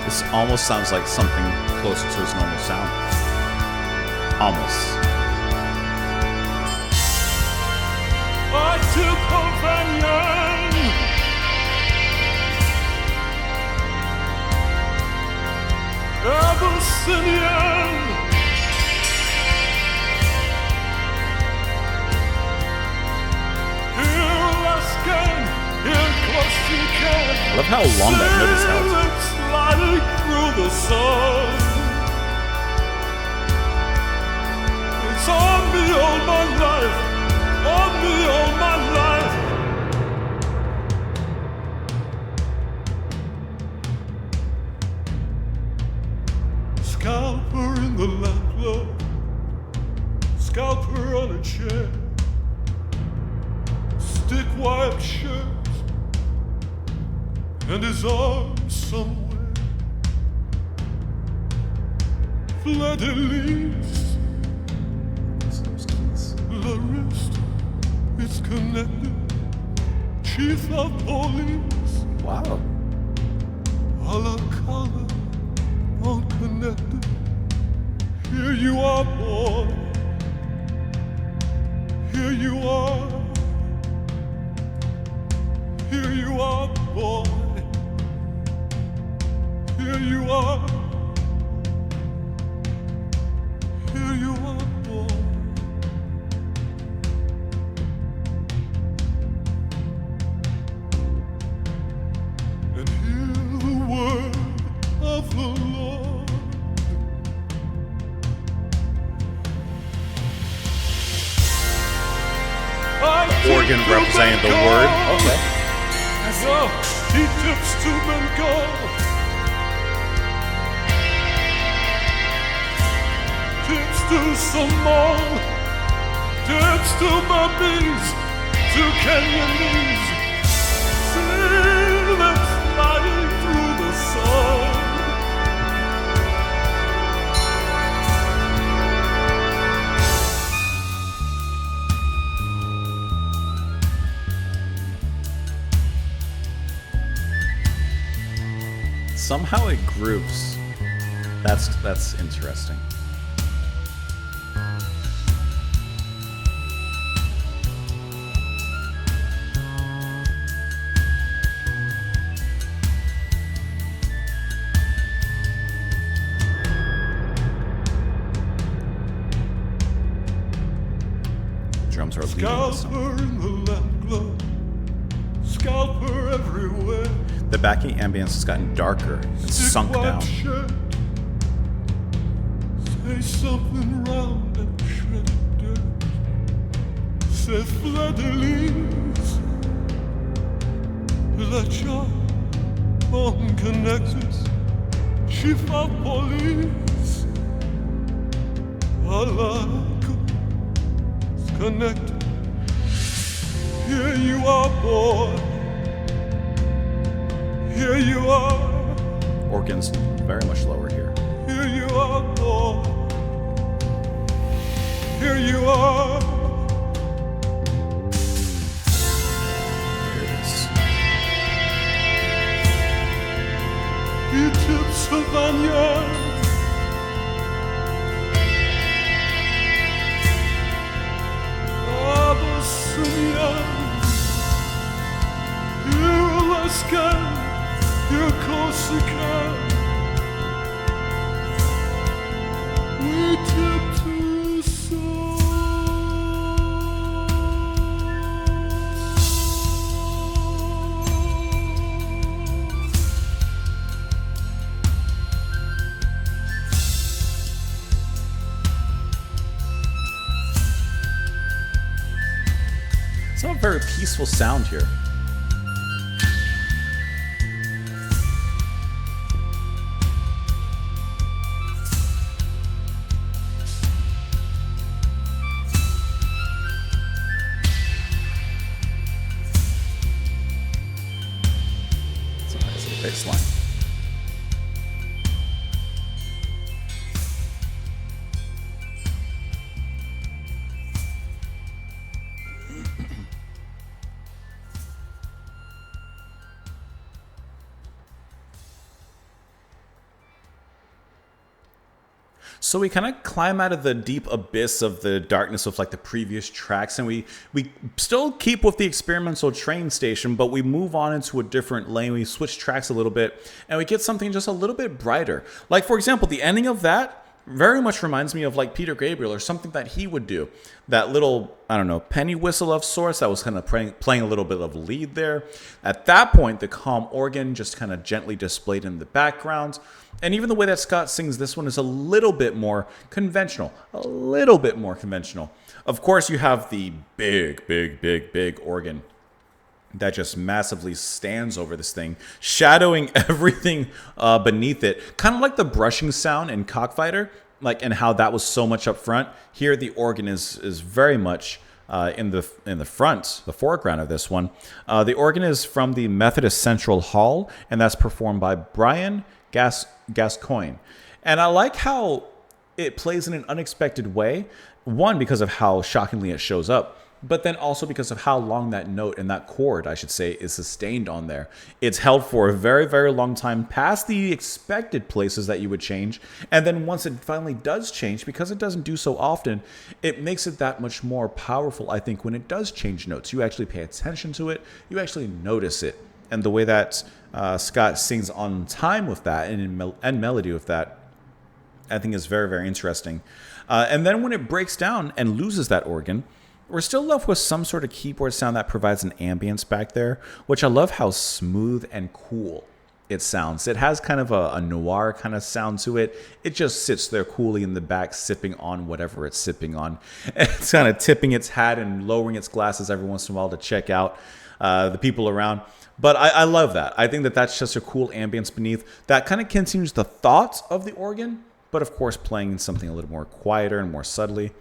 Speaker 1: This almost sounds like something closer to his normal sound. Almost.
Speaker 2: I took companion. Abyssinian. Alaskan, in Corsican.
Speaker 1: I love how long that note is held.
Speaker 2: Sailors sliding through the sun. It's on me all my life. On me all my life. Scalper in the lamplight, scalper on a chair, stick white shirt, and his arms somewhere. Fleur-de-lis, the wrist is connected, chief of police,
Speaker 1: Wow.
Speaker 2: a la color, unconnected. Here you are, boy. Here you are. Here you are, boy. Here you are. Here you are, boy. And hear the word of the Lord.
Speaker 1: Organ representing the word. Okay.
Speaker 2: No, he tips to Bengal. Tips to Samal. Tips to Barbies. To Kenyonese. See them sliding through the sun.
Speaker 1: Somehow it grooves. That's interesting. Drums are leading this song.
Speaker 2: Scalper in the lamp glow. Scalper everywhere.
Speaker 1: The backing ambience has gotten darker and sunk down.
Speaker 2: Shirt. Say something round and shredded dirt. Say fleur-de-lis. La job unconnected. Chief of police. Alaska is connected. Here you are, boy. Here you are.
Speaker 1: Organ's very much lower here.
Speaker 2: Here you are, boy. Here you are.
Speaker 1: Here it is.
Speaker 2: Egypt, Savannah. sky, here Corsica. We tiptoe so.
Speaker 1: It's a very peaceful sound here. It's a nice little bass line. So we kind of climb out of the deep abyss of the darkness of like the previous tracks, and we still keep with the experimental train station, but we move on into a different lane. We switch tracks a little bit, and we get something just a little bit brighter. Like, for example, the ending of that very much reminds me of like Peter Gabriel or something that he would do. That little, I don't know, penny whistle of sorts that was kind of playing a little bit of lead there. At that point, the calm organ just kind of gently displayed in the background. And even the way that Scott sings this one is a little bit more conventional. A little bit more conventional. Of course, you have the big organ that just massively stands over this thing, shadowing everything beneath it. Kind of like the brushing sound in Cockfighter, like, and how that was so much up front. Here, the organ is very much in the front, the foreground of this one. The organ is from the Methodist Central Hall, and that's performed by Brian Gascoigne. And I like how it plays in an unexpected way. One, because of how shockingly it shows up, but then also because of how long that note and that chord, I should say, is sustained on there. It's held for a very, very long time past the expected places that you would change. And then once it finally does change, because it doesn't do so often, it makes it that much more powerful, I think, when it does change notes. You actually pay attention to it. You actually notice it. And the way that Scott sings on time with that and melody with that, I think is very, very interesting. And then when it breaks down and loses that organ, we're still left with some sort of keyboard sound that provides an ambience back there, which I love how smooth and cool it sounds. It has kind of a noir kind of sound to it. It just sits there coolly in the back, sipping on whatever it's sipping on. It's kind of tipping its hat and lowering its glasses every once in a while to check out the people around. But I love that. I think that that's just a cool ambience beneath. That kind of continues the thoughts of the organ, but of course playing something a little more quieter and more subtly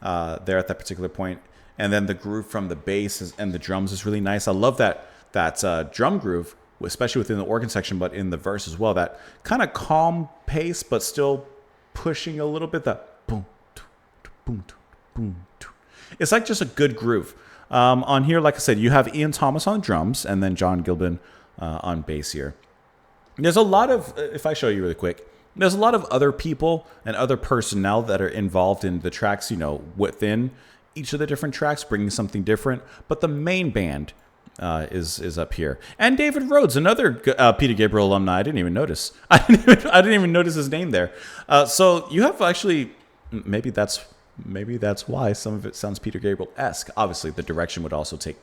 Speaker 1: there at that particular point. And then the groove from the bass and the drums is really nice. I love that drum groove, especially within the organ section, but in the verse as well. That kind of calm pace, but still pushing a little bit. That boom, boom, boom. It's like just a good groove. On here, like I said, you have Ian Thomas on drums and then John Gilbin on bass here. There's a lot of, if I show you really quick, there's a lot of other people and other personnel that are involved in the tracks, you know, within each of the different tracks, bringing something different. But the main band is up here. And David Rhodes, another Peter Gabriel alumni. I didn't even notice. I didn't even notice his name there. So you have actually, maybe that's why some of it sounds Peter Gabriel-esque. Obviously, the direction would also take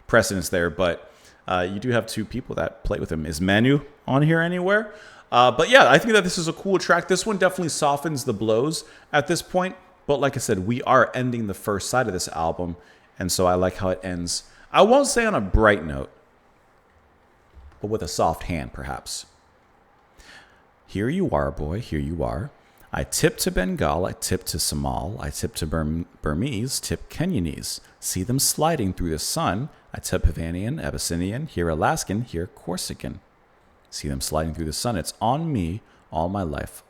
Speaker 1: precedence there, but you do have two people that play with him. Is Manu on here anywhere? But yeah, I think that this is a cool track. This one definitely softens the blows at this point. But like I said, we are ending the first side of this album, and so I like how it ends. I won't say on a bright note, but with a soft hand, perhaps. Here you are, boy, here you are. I tip to Bengal, I tip to Somal, I tip to Burmese, tip Kenyanese. See them sliding through the sun. I tip Havanian, Abyssinian, here Alaskan, here Corsican. See them sliding through the sun. It's on me all my life.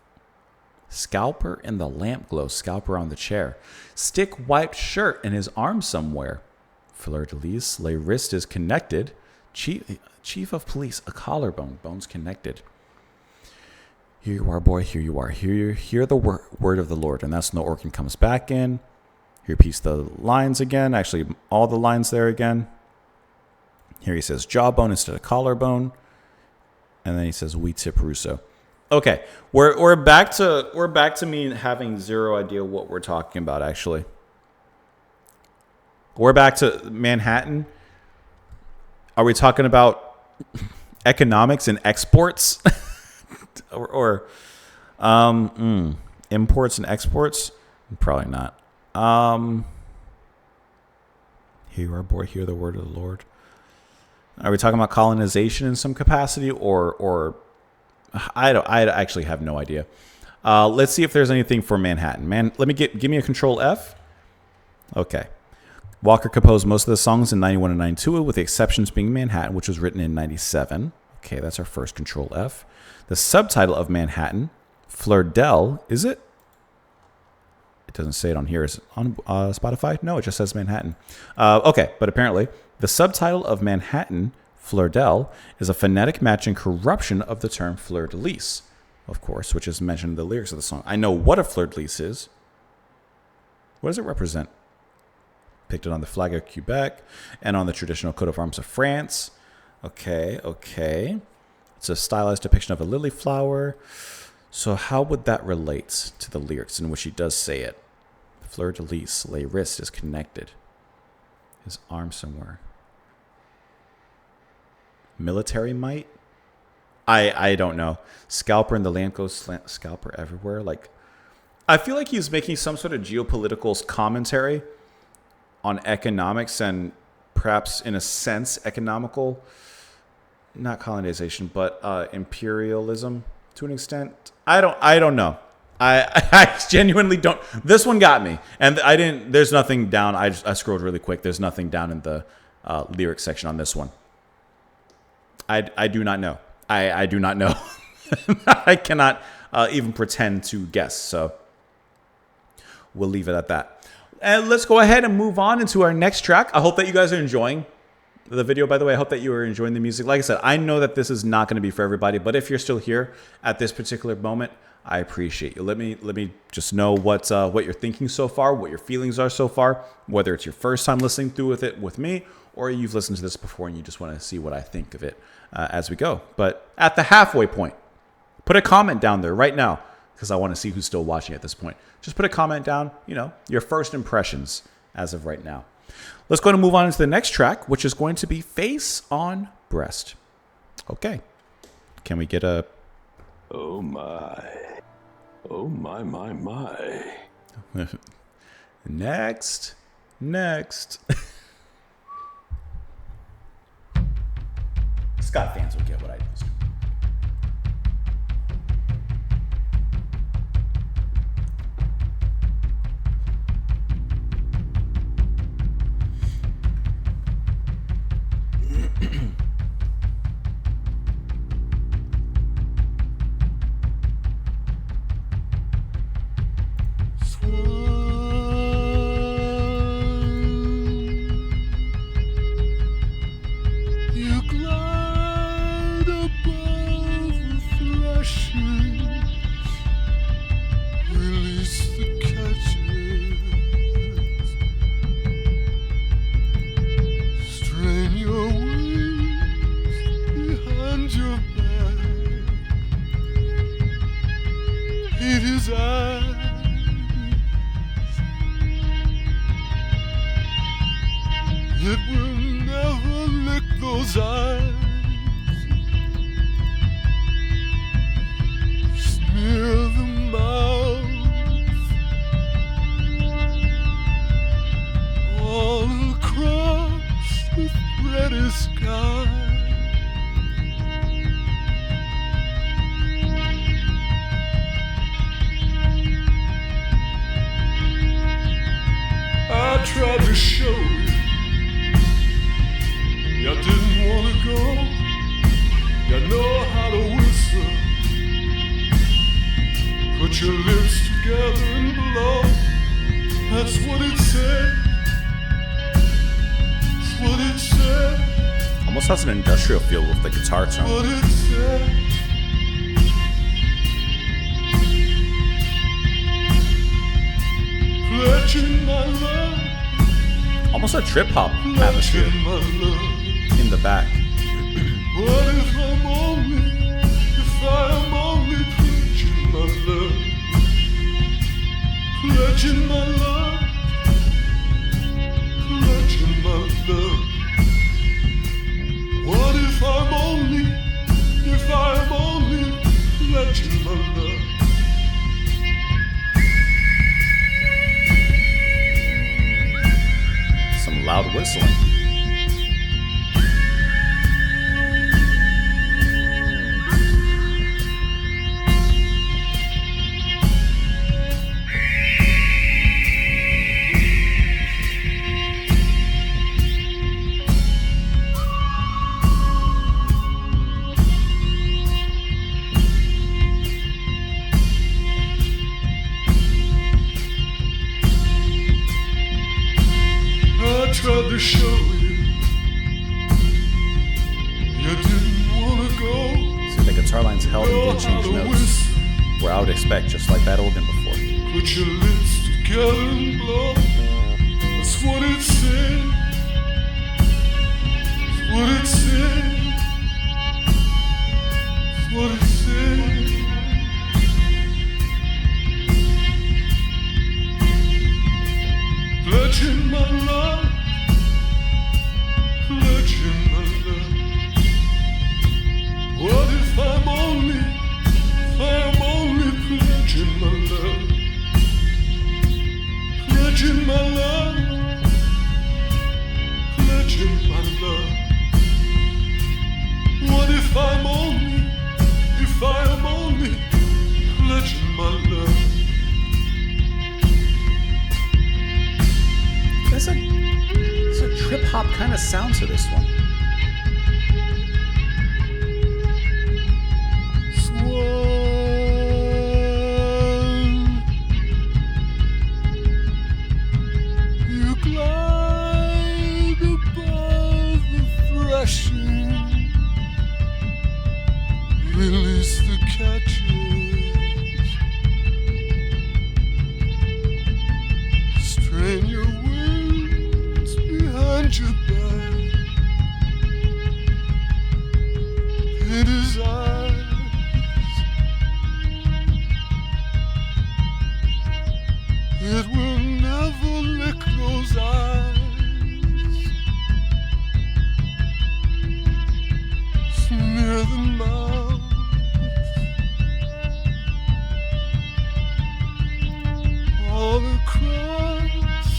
Speaker 1: Scalper in the lamp glow, scalper on the chair. Stick wiped shirt in his arm somewhere. Fleur-de-lis, lay wrist is connected. Chief of police, a collarbone, bones connected. Here you are, boy, here you are. Hear the word of the Lord. And that's when the organ comes back in. Here piece the lines again. Actually, all the lines there again. Here he says jawbone instead of collarbone. And then he says we tip Russo. Okay, we're back to me having zero idea what we're talking about. Actually, we're back to Manhattan. Are we talking about economics and exports, or imports and exports? Probably not. Hear the word of the Lord. Are we talking about colonization in some capacity, or I actually have no idea. Let's see if there's anything for Manhattan. Give me a Control F. Okay. Walker composed most of the songs in 91 and 92, with the exceptions being Manhattan, which was written in 97. Okay, that's our first Control F. The subtitle of Manhattan, Fleur Del, is it? It doesn't say it on here. Is it on Spotify? No, it just says Manhattan. Okay, but apparently the subtitle of Manhattan, Fleur Del, is a phonetic match and corruption of the term fleur de lis, of course, which is mentioned in the lyrics of the song. I know what a fleur de lis is. What does it represent? Depicted on the flag of Quebec and on the traditional coat of arms of France. Okay. It's a stylized depiction of a lily flower. So how would that relate to the lyrics in which he does say it? Fleur de lis, les wrist is connected. His arm somewhere. Military might? I don't know. Scalper in the land goes scalper everywhere. Like, I feel like he's making some sort of geopolitical commentary on economics and perhaps in a sense economical, not colonization, but imperialism to an extent. I don't know. I genuinely don't. This one got me, and I didn't. There's nothing down. I scrolled really quick. There's nothing down in the lyrics section on this one. I do not know. I do not know. I cannot even pretend to guess. So we'll leave it at that. And let's go ahead and move on into our next track. I hope that you guys are enjoying the video, by the way. I hope that you are enjoying the music. Like I said, I know that this is not going to be for everybody, but if you're still here at this particular moment, I appreciate you. Let me just know what you're thinking so far, what your feelings are so far, whether it's your first time listening through with me, or you've listened to this before and you just want to see what I think of it as we go. But at the halfway point, put a comment down there right now, because I want to see who's still watching at this point. Just put a comment down, your first impressions as of right now. Let's go and move on into the next track, which is going to be Face on Breast. Okay. Can we get a...
Speaker 2: Oh my. Oh my, my, my.
Speaker 1: Next. Scott fans will get what I just...
Speaker 2: It will never lick those eyes. Smear the mouth all across the thready sky. I tried to show you you didn't want to go. You know how to whistle. Put your lips together and blow. That's what it said. That's what it said.
Speaker 1: Almost has an industrial feel with the guitar tone.
Speaker 2: What it said. Pledging my love.
Speaker 1: Almost a trip hop atmosphere
Speaker 2: My love.
Speaker 1: in in the back.
Speaker 2: What if I'm only pledging my love, pledging my love, pledging my love? What if I'm only pledging my love?
Speaker 1: Some loud whistling.
Speaker 2: I tried to show you, you didn't wanna go.
Speaker 1: See, the guitar line's held and didn't change notes, where I would expect, just like that organ before.
Speaker 2: Put your lips together and blow. That's what it said. That's what it said. That's what it said. Pledging my love, pledging my love. What if I'm only pledging my love, pledging my love, pledging my love? What if I'm only pledging my love?
Speaker 1: There's a trip hop kind of sound to this one.
Speaker 2: Swan, you glide above the threshing, release the catches, strain your wings behind your back. It is eyes, it will never lick those eyes. Smear the mouth, all across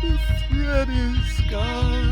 Speaker 2: the thready sky.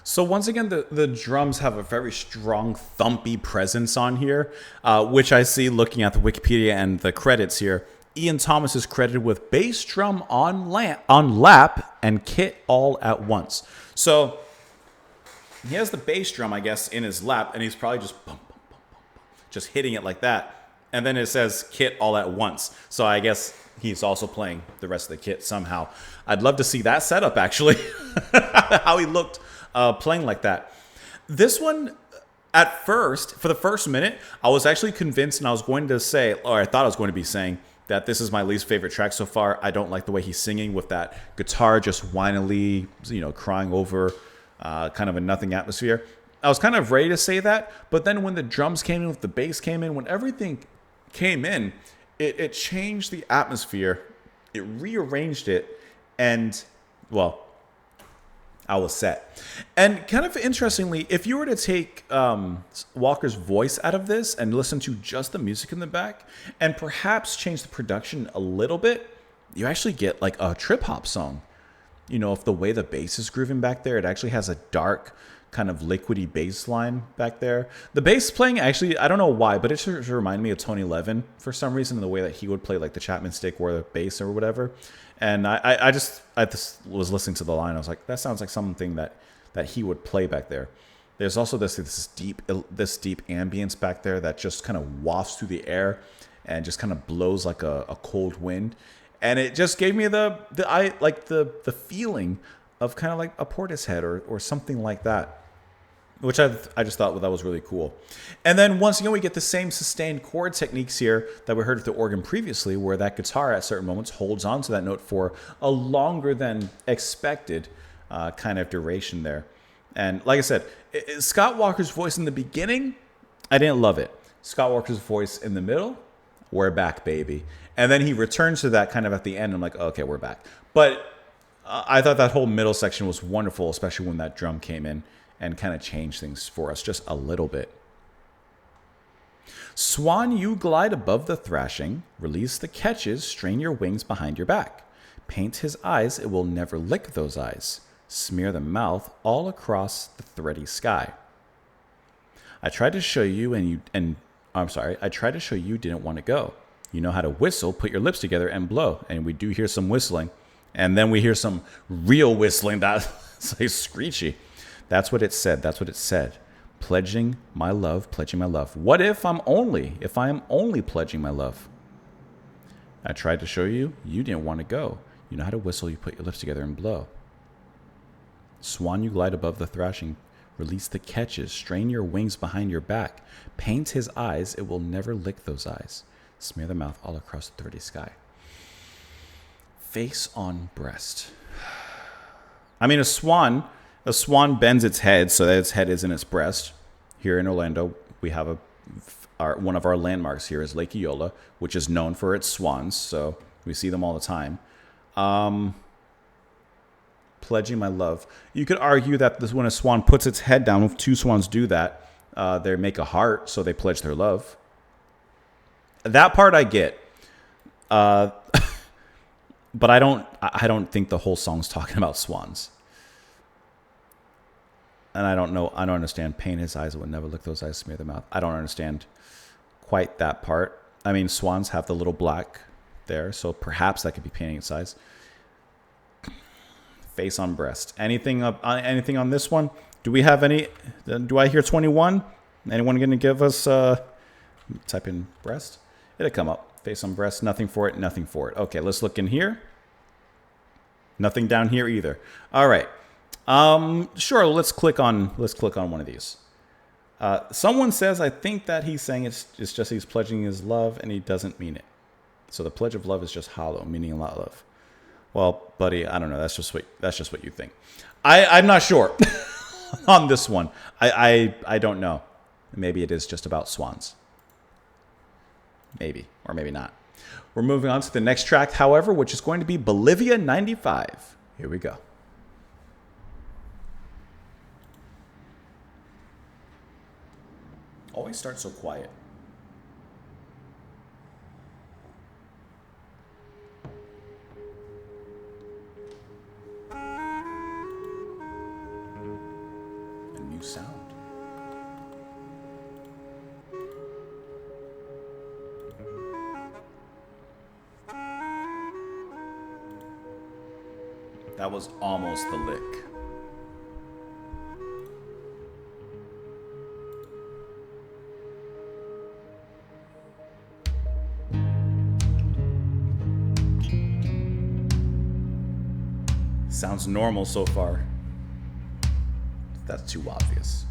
Speaker 1: So once again, the drums have a very strong thumpy presence on here, which I see looking at the Wikipedia and the credits here. Ian Thomas is credited with bass drum on lap and kit all at once. So he has the bass drum, I guess, in his lap, and he's probably just bum, bum, bum, bum, just hitting it like that. And then it says kit all at once. So I guess he's also playing the rest of the kit somehow. I'd love to see that setup, actually, how he looked playing like that. This one, at first, for the first minute, I was actually convinced, and I was going to say, or I thought I was going to be saying, that this is my least favorite track so far. I don't like the way he's singing with that guitar just whinily, crying over kind of a nothing atmosphere. I was kind of ready to say that, but then when the drums came in, with the bass came in, when everything came in, it changed the atmosphere. It rearranged it, and, well, I was set. And kind of interestingly, if you were to take Walker's voice out of this and listen to just the music in the back and perhaps change the production a little bit, you actually get like a trip hop song. If the way the bass is grooving back there, it actually has a dark kind of liquidy bass line back there. The bass playing, actually, I don't know why, but it just reminded me of Tony Levin for some reason, in the way that he would play like the Chapman stick or the bass or whatever. And I just was listening to the line. I was like, that sounds like something that he would play back there. There's also this deep ambience back there that just kind of wafts through the air and just kind of blows like a cold wind. And it just gave me the feeling of kind of like a Portishead or something like that. which I just thought that was really cool. And then once again, we get the same sustained chord techniques here that we heard with the organ previously, where that guitar at certain moments holds on to that note for a longer than expected kind of duration there. And like I said, Scott Walker's voice in the beginning, I didn't love it. Scott Walker's voice in the middle, we're back, baby. And then he returns to that kind of at the end. I'm like, okay, we're back. But I thought that whole middle section was wonderful, especially when that drum came in and kind of changed things for us just a little bit. Swan, you glide above the thrashing. Release the catches, strain your wings behind your back. Paint his eyes, it will never lick those eyes. Smear the mouth all across the thready sky. I tried to show you I tried to show you didn't want to go. You know how to whistle, put your lips together and blow. And we do hear some whistling. And then we hear some real whistling that's like screechy. That's what it said. That's what it said. Pledging my love, pledging my love. What if I am only pledging my love? I tried to show you, you didn't want to go. You know how to whistle, you put your lips together and blow. Swan, you glide above the thrashing. Release the catches, strain your wings behind your back. Paint his eyes, it will never lick those eyes. Smear the mouth all across the 30 sky. Face on breast. I mean, a swan bends its head so that its head is in its breast. Here in Orlando, we have one of our landmarks here is Lake Eola, which is known for its swans. So we see them all the time. Pledging my love. You could argue that when a swan puts its head down, if two swans do that, they make a heart, so they pledge their love. That part I get. But I don't think the whole song's talking about swans. And I don't understand. Paint his eyes, it would never lick those eyes, smear the mouth. I don't understand quite that part. I mean, swans have the little black there, so perhaps that could be painting its eyes. Face on breast. Anything on this one? Do we have any? Do I hear 21? Anyone going to give us? Type in breast. It'll come up. Face on breast. Nothing for it. Nothing for it. Okay, let's look in here. Nothing down here either. All right. Sure. Let's click on one of these. Someone says, I think that he's saying it's just he's pledging his love and he doesn't mean it. So the pledge of love is just hollow, meaning a lot of love. Well, buddy, I don't know. That's just what you think. I'm not sure on this one. I don't know. Maybe it is just about swans. Maybe, or maybe not. We're moving on to the next track, however, which is going to be Bolivia 95. Here we go. Always start so quiet. A new sound. That was almost the lick. Sounds normal so far. That's too obvious.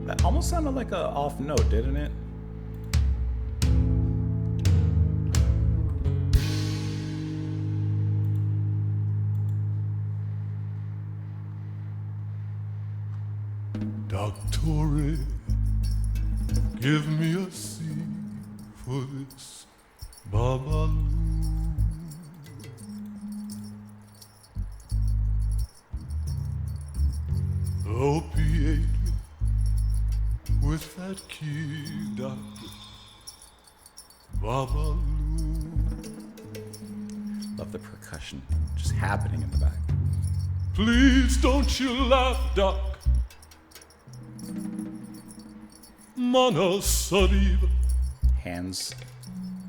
Speaker 1: That almost sounded like an off note, didn't it?
Speaker 2: Doctor, give me a C for this babaloo. Opiate with that key, doctor. Babaloo.
Speaker 1: Love the percussion just happening in the back.
Speaker 2: Please don't you laugh, doc. Mana Sariva.
Speaker 1: Hands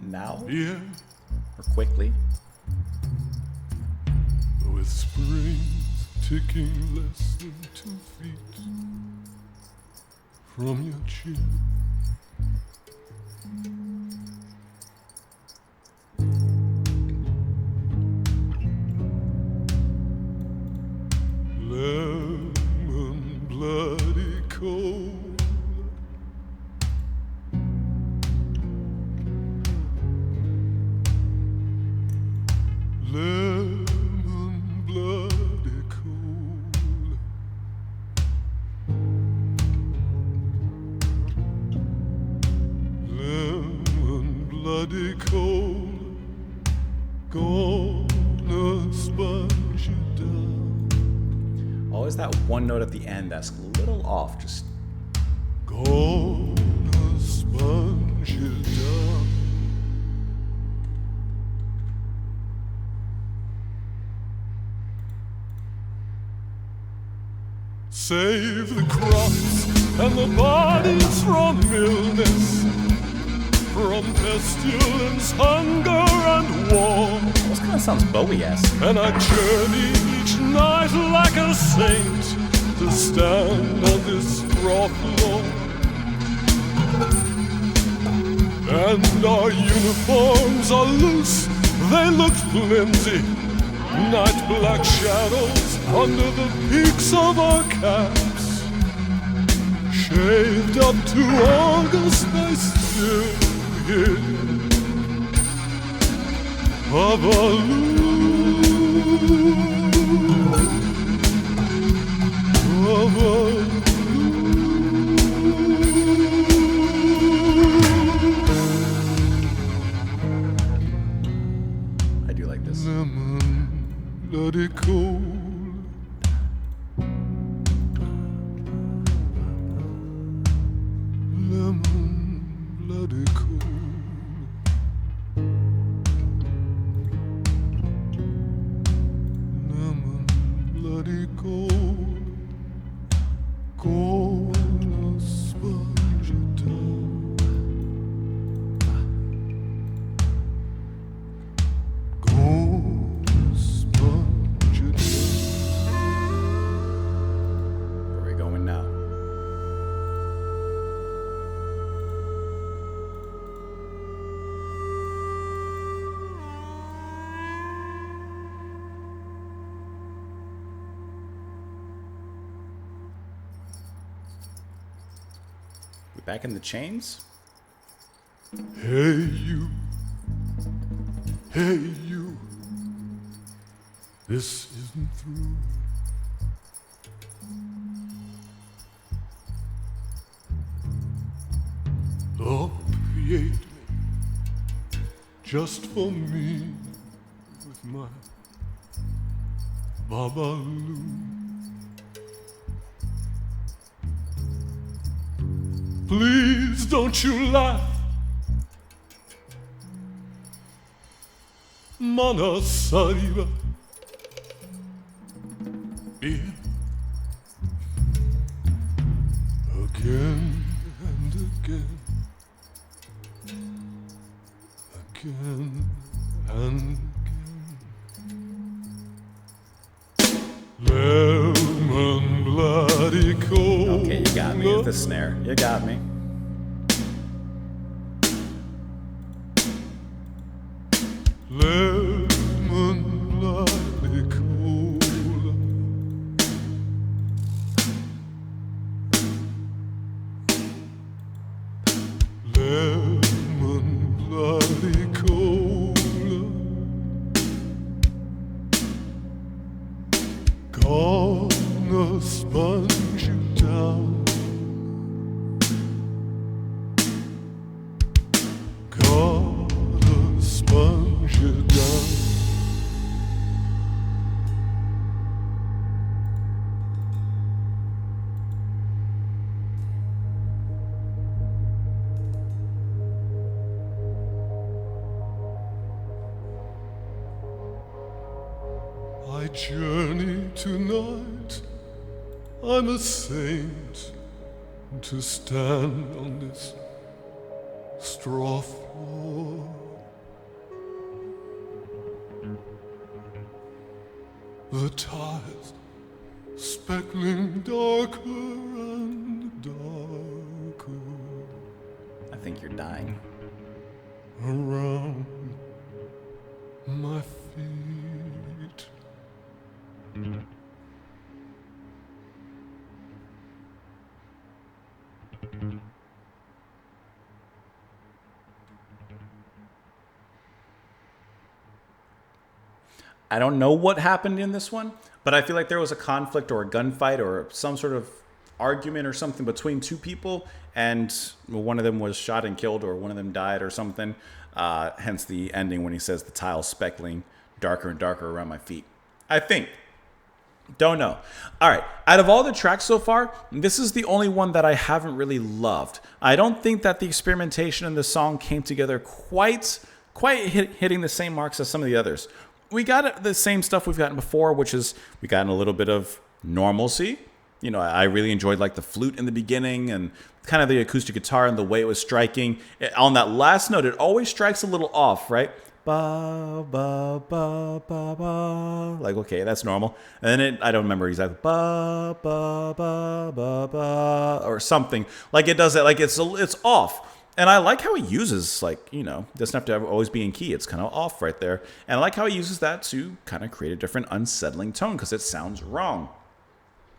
Speaker 1: now
Speaker 2: Yeah,
Speaker 1: or quickly.
Speaker 2: with springs ticking less than 2 feet from your chin. Lemon bloody cold. Lemon bloody cold. Lemon bloody cold. Gonna sponge you down.
Speaker 1: Always that one note at the end that's a little off. Just
Speaker 2: Gonna sponge you down. Save the crops and the bodies from illness, from pestilence, hunger, and war.
Speaker 1: this kind of sounds Bowie-esque.
Speaker 2: And I journey each night like a saint to stand on this broth floor. And our uniforms are loose, they look flimsy, night black shadows under the peaks of our caps. Shaved up to August, I still hear of a
Speaker 1: I do like this.
Speaker 2: lemon bloody cold. Lemon bloody cold. Lemon bloody cold. Gonna sponge it down. Gonna sponge it down.
Speaker 1: Where are we going now? We back in the chains?
Speaker 2: Hey you, hey you, this isn't through. Lord create me just for me with my Babalu. Please don't you laugh, Mana Sariva. Yeah. Again and again, again and again. Lemon bloody cold.
Speaker 1: Okay, you got me with the snare. You got me.
Speaker 2: Lemon bloody cold. Lemon bloody cold. Gonna sponge you down. Gonna sponge you down. I journey tonight, I'm a saint to stand on this straw floor. The tides speckling darker and darker
Speaker 1: I think you're dying.
Speaker 2: around my feet.
Speaker 1: I don't know what happened in this one, but I feel like there was a conflict or a gunfight or some sort of argument or something between two people, and one of them was shot and killed, or one of them died or something. Hence the ending when he says the tile speckling darker and darker around my feet. I think. Don't know. All right. Out of all the tracks so far, this is the only one that I haven't really loved. I don't think that the experimentation in the song came together quite hitting the same marks as some of the others. We got the same stuff we've gotten before, which is we got a little bit of normalcy. You know, I really enjoyed like the flute in the beginning and kind of the acoustic guitar and the way it was striking. On that last note, it always strikes a little off, right? Ba, ba, ba, ba, ba. Like, okay, that's normal. And then I don't remember exactly. Ba, ba, ba, ba, ba, or something. Like it does that, like it's off. And I like how he uses, like, you know, doesn't have to always be in key. It's kind of off right there. And I like how he uses that to kind of create a different unsettling tone because it sounds wrong.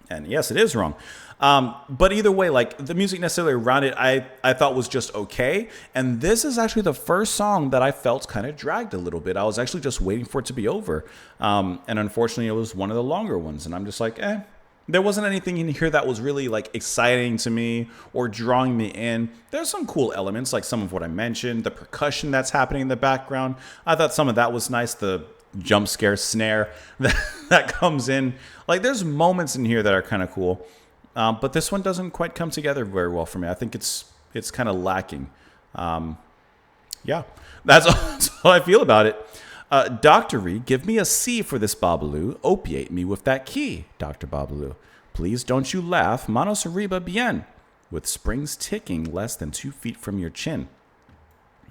Speaker 1: And yes, it is wrong. But either way, like the music necessarily around it, I thought was just okay. And this is actually the first song that I felt kind of dragged a little bit. I was actually just waiting for it to be over. And unfortunately, it was one of the longer ones. And I'm just like, there wasn't anything in here that was really like exciting to me or drawing me in. There's some cool elements, like some of what I mentioned, the percussion that's happening in the background. I thought some of that was nice. The jump scare snare that comes in. Like there's moments in here that are kind of cool. But this one doesn't quite come together very well for me. I think it's kind of lacking. Yeah, that's all I feel about it. Doctor-y, give me a C for this Babalu. Opiate me with that key, Dr. Babalu. Please don't you laugh. Manos arriba bien. With springs ticking less than 2 feet from your chin.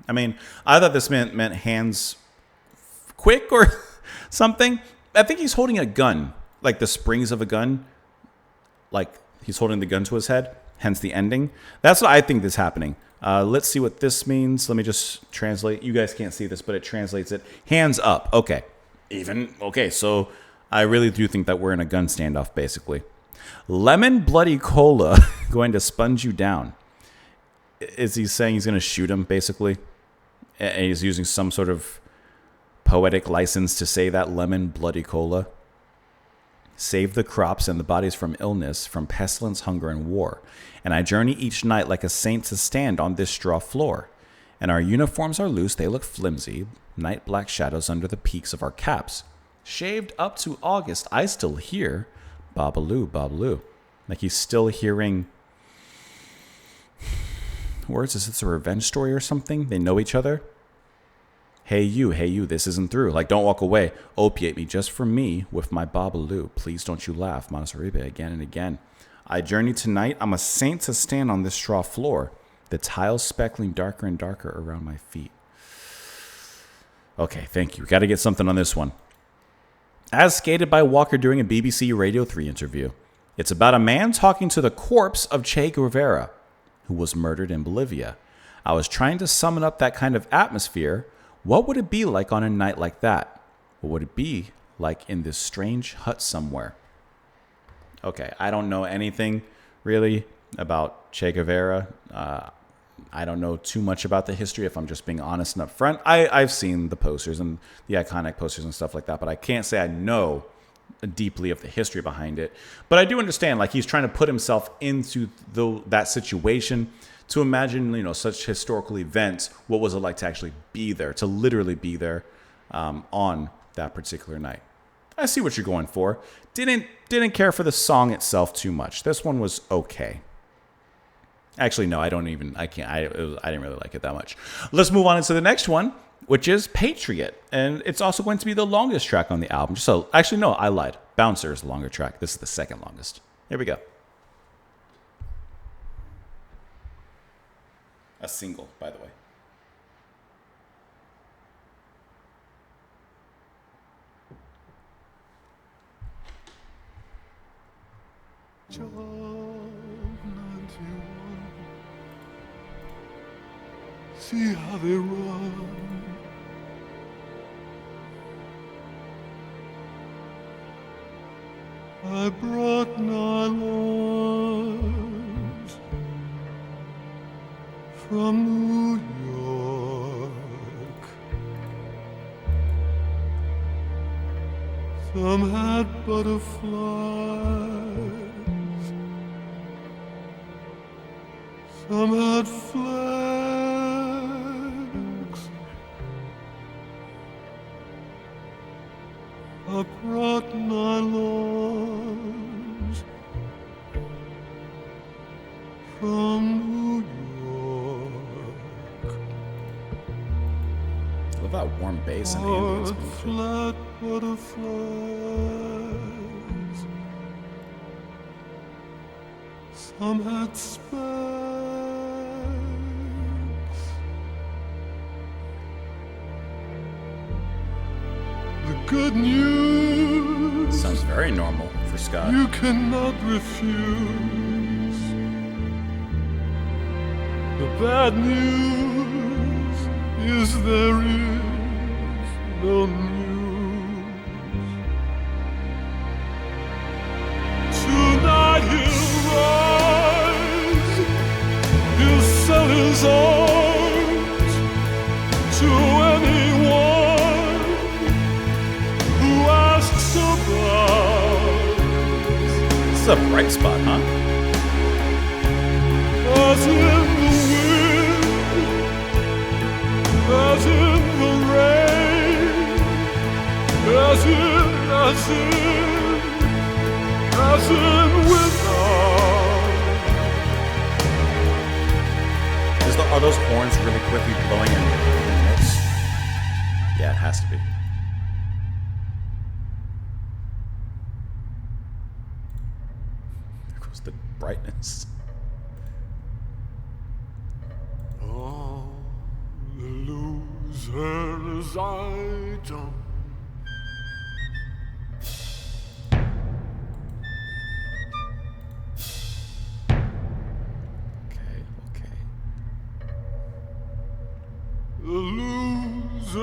Speaker 1: I mean, I thought this meant hands quick or something. I think he's holding a gun, like the springs of a gun. Like he's holding the gun to his head, hence the ending. That's what I think is happening. Let's see what this means. Let me just translate. You guys can't see this, but it translates it. Hands up. Okay. Okay, so I really do think that we're in a gun standoff, basically. Lemon bloody cola going to sponge you down. Is he saying he's going to shoot him, basically? And he's using some sort of poetic license to say that lemon bloody cola. Save the crops and the bodies from illness, from pestilence, hunger, and war. And I journey each night like a saint to stand on this straw floor. And our uniforms are loose, they look flimsy, night black shadows under the peaks of our caps. Shaved up to August, I still hear Babalu, Babalu. Like he's still hearing words. Is this a revenge story or something? They know each other. Hey you, this isn't through. Like, don't walk away. Opiate me just for me with my Babalu. Please don't you laugh. Manos arriba again and again. I journey tonight. I'm a saint to stand on this straw floor. The tiles speckling darker and darker around my feet. Okay, thank you. Got to get something on this one. As skated by Walker during a BBC Radio 3 interview. It's about a man talking to the corpse of Che Guevara, who was murdered in Bolivia. I was trying to summon up that kind of atmosphere. What would it be like on a night like that? What would it be like in this strange hut somewhere? Okay, I don't know anything really about Che Guevara. I don't know too much about the history, if I'm just being honest and upfront. I've seen the posters and the iconic posters and stuff like that, but I can't say I know deeply of the history behind it. But I do understand, like, he's trying to put himself into that situation to imagine, such historical events. What was it like to actually be there, to literally be there on that particular night? I see what you're going for. Didn't care for the song itself too much. This one was okay. Actually, no, I didn't really like it that much. Let's move on into the next one, which is Patriot. And it's also going to be the longest track on the album. So, actually, no, I lied. Bouncer is the longer track. This is the second longest. Here we go. A single, by the way.
Speaker 2: Job 91. See how they run. I brought nylons from New York. Some had butterflies, some had flags. I brought nylons from New York.
Speaker 1: I love that warm bass and ambience.
Speaker 2: Hard flat butterflies. Some had specks. The good news
Speaker 1: Sounds very normal for Scott.
Speaker 2: you cannot refuse. The bad news is there is no news. Tonight he'll rise, he'll sell his arms to anyone who asks about.
Speaker 1: This is a bright spot, huh?
Speaker 2: As in the wind, as in the rain, as in without.
Speaker 1: Are those horns really quickly blowing in notes? Yeah, it has to be. There goes the brightness.
Speaker 2: All the losers I don't.
Speaker 1: Okay.
Speaker 2: The losers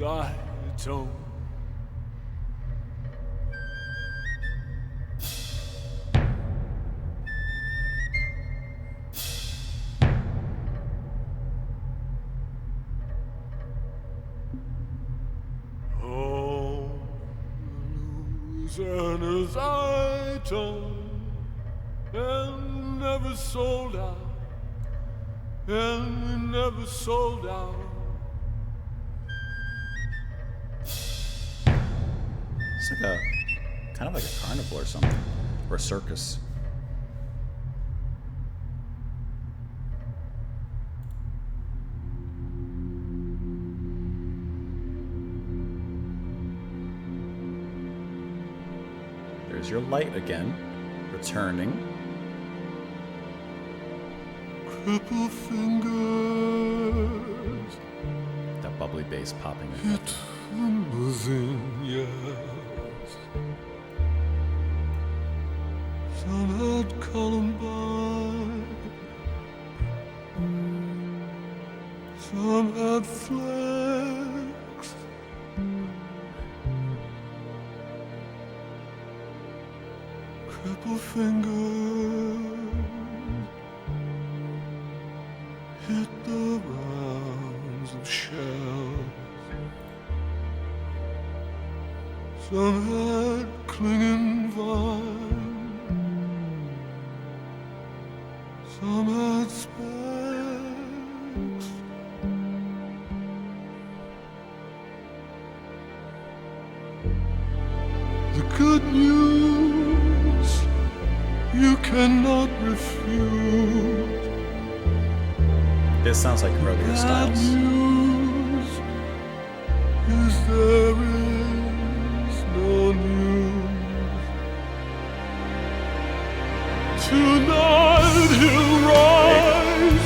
Speaker 2: I don't. Oh, losers I don't, and never sold out. And we never sold out.
Speaker 1: It's like a kind of like a carnival or something, or a circus. There's your light again, returning.
Speaker 2: Cripple fingers
Speaker 1: That bubbly bass popping in.
Speaker 2: hit the zinnias. Some had Columbine, some had flags. Cripple fingers hit the rounds of shells. Some had clinging vine, some had specks. The good news you cannot refuse.
Speaker 1: This sounds like earlier
Speaker 2: Bad
Speaker 1: styles.
Speaker 2: news is there is no news. Tonight he'll rise,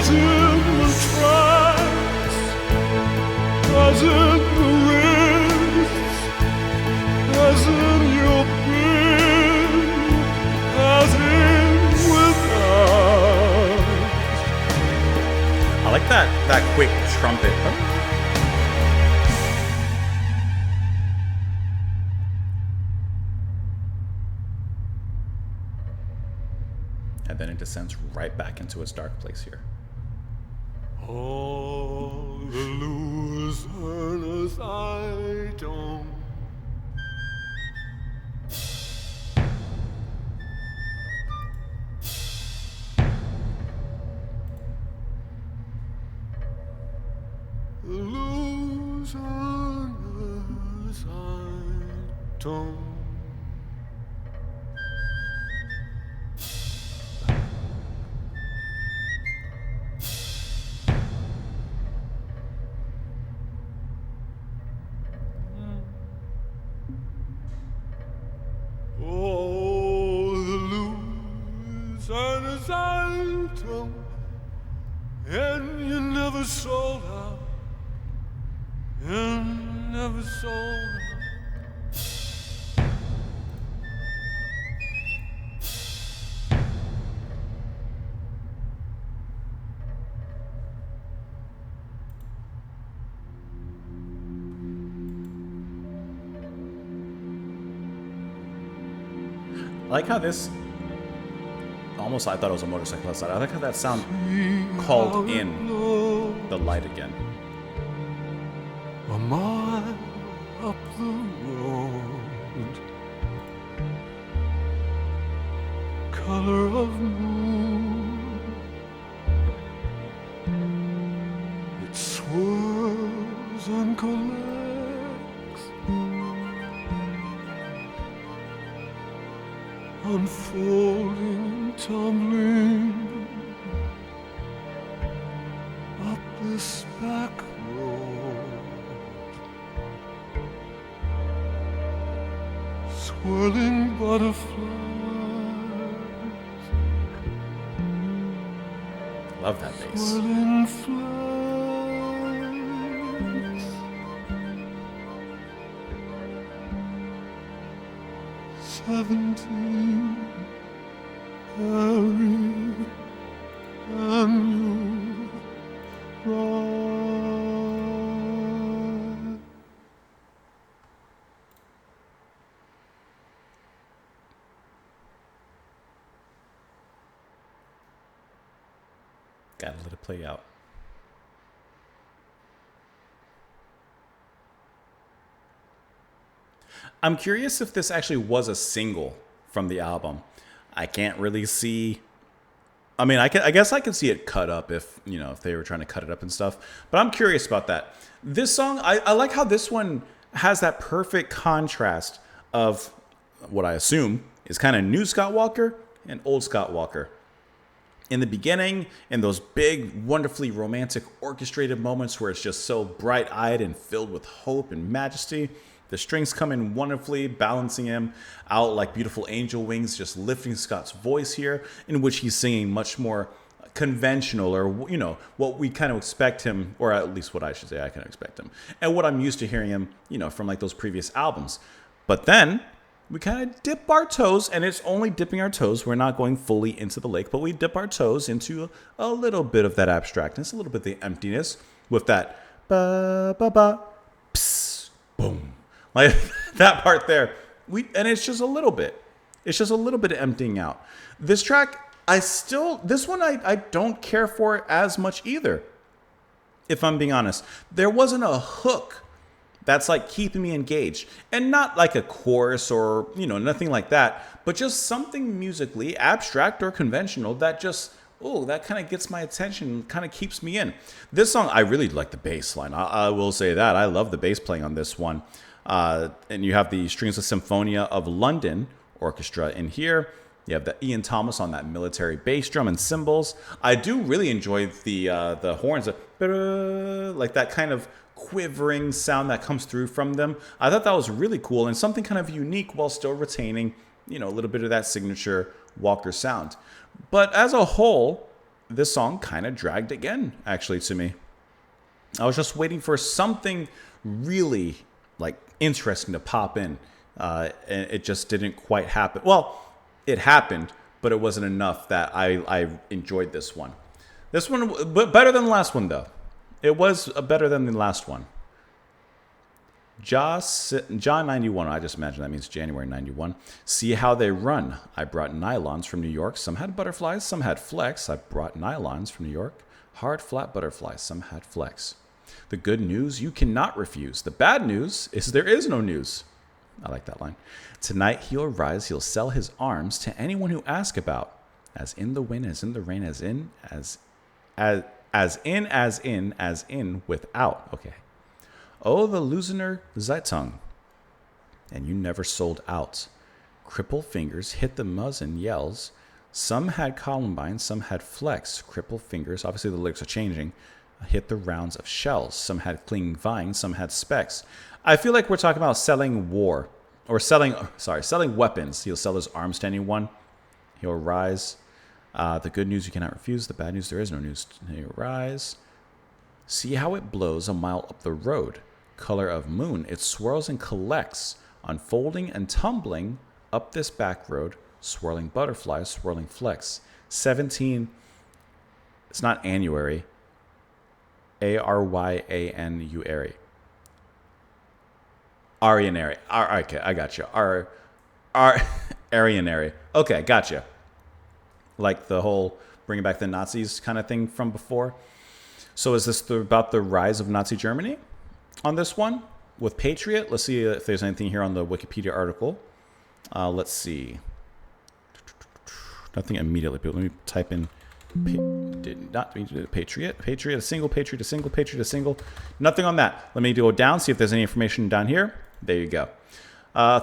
Speaker 2: as in the tracks, as in the wrist, as in your being, as in without.
Speaker 1: I like that quick trumpet. And then it descends right back into its dark place here.
Speaker 2: All the losers I don't. The losers I don't. Oh, the losers I don't. And you never sold out. And never sold out.
Speaker 1: I like how this, almost I thought it was a motorcycle outside. I like how that sound called in the light again.
Speaker 2: A mile up the road, color of moon, it swirls and collects, unfolding and tumbling up this back road, swirling butterflies,
Speaker 1: Love that bass.
Speaker 2: swirling flies, 17, Harry, and you ride.
Speaker 1: Gotta let it play out. I'm curious if this actually was a single from the album. I can't really see. I mean, I guess I could see it cut up if they were trying to cut it up and stuff. But I'm curious about that. This song, I like how this one has that perfect contrast of what I assume is kind of new Scott Walker and old Scott Walker. In the beginning, in those big, wonderfully romantic, orchestrated moments where it's just so bright-eyed and filled with hope and majesty, the strings come in wonderfully, balancing him out like beautiful angel wings, just lifting Scott's voice here, in which he's singing much more conventional, or what we kind of expect him, or at least what I should say I can expect him, and what I'm used to hearing him, from like those previous albums. But then we kind of dip our toes, and it's only dipping our toes. We're not going fully into the lake, but we dip our toes into a little bit of that abstractness, a little bit of the emptiness with that ba ba ba, psst, boom. Like that part there, and it's just a little bit. It's just a little bit of emptying out. This track, this one I don't care for as much either. If I'm being honest, there wasn't a hook that's like keeping me engaged, and not like a chorus or nothing like that, but just something musically abstract or conventional that just that kind of gets my attention, kind of keeps me in. This song, I really like the bass line. I will say that I love the bass playing on this one. And you have the Strings of Symphonia of London Orchestra in here. You have the Ian Thomas on that military bass drum and cymbals. I do really enjoy the horns, like that kind of quivering sound that comes through from them. I thought that was really cool and something kind of unique while still retaining, a little bit of that signature Walker sound. But as a whole, this song kind of dragged again, actually, to me. I was just waiting for something really like interesting to pop in, and it just didn't quite happen. Well, it happened, but it wasn't enough that I enjoyed this one. This one, but better than the last one, though. It was better than the last one. John 91, I just imagine that means January 91. See how they run. I brought nylons from New York. Some had butterflies, some had flex. I brought nylons from New York. Hard, flat butterflies, some had flex. The good news you cannot refuse. The bad news is there is no news. I like that line. Tonight he'll rise, he'll sell his arms to anyone who asks about. As in the wind, as in the rain, as in, without. Okay. Oh, the Lusener Zeitung. And you never sold out. Crippled fingers hit the muzzin yells. Some had columbine, some had flex. Crippled fingers, obviously the lyrics are changing, hit the rounds of shells. Some had clinging vines, some had specks. I feel like we're talking about selling war. Or selling weapons. He'll sell his arms to anyone. He'll rise. The good news you cannot refuse. The bad news there is no news. He'll rise. See how it blows a mile up the road. Color of moon. It swirls and collects, unfolding and tumbling up this back road. Swirling butterflies, swirling flecks. 17. It's not annuary. Aryanary. Arianary. Okay, I got you. Arianary. Okay, gotcha. Like the whole bringing back the Nazis kind of thing from before. So is this about the rise of Nazi Germany on this one? With Patriot? Let's see if there's anything here on the Wikipedia article. Let's see. Nothing immediately, but let me type in did not mean to do Patriot. Patriot, a single, Patriot, a single, Patriot, a single. Nothing on that. Let me go down, see if there's any information down here. There you go.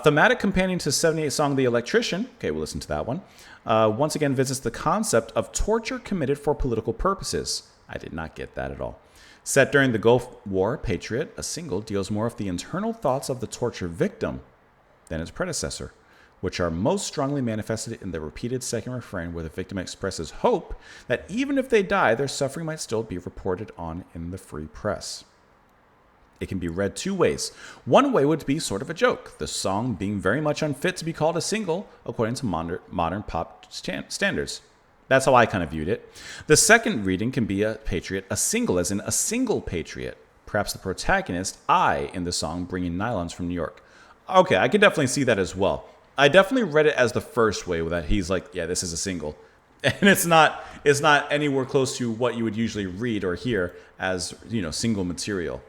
Speaker 1: Thematic companion to 78 song The Electrician. Okay, we'll listen to that one. Once again visits the concept of torture committed for political purposes. I did not get that at all. Set during the Gulf War, Patriot, a single, deals more of the internal thoughts of the torture victim than its predecessor, which are most strongly manifested in the repeated second refrain where the victim expresses hope that even if they die, their suffering might still be reported on in the free press. It can be read two ways. One way would be sort of a joke, the song being very much unfit to be called a single according to modern pop standards. That's how I kind of viewed it. The second reading can be a patriot, a single, as in a single patriot. Perhaps the protagonist, I, in the song, bringing nylons from New York. Okay, I could definitely see that as well. I definitely read it as the first way, that he's like, yeah, this is a single. And it's not anywhere close to what you would usually read or hear as, single material.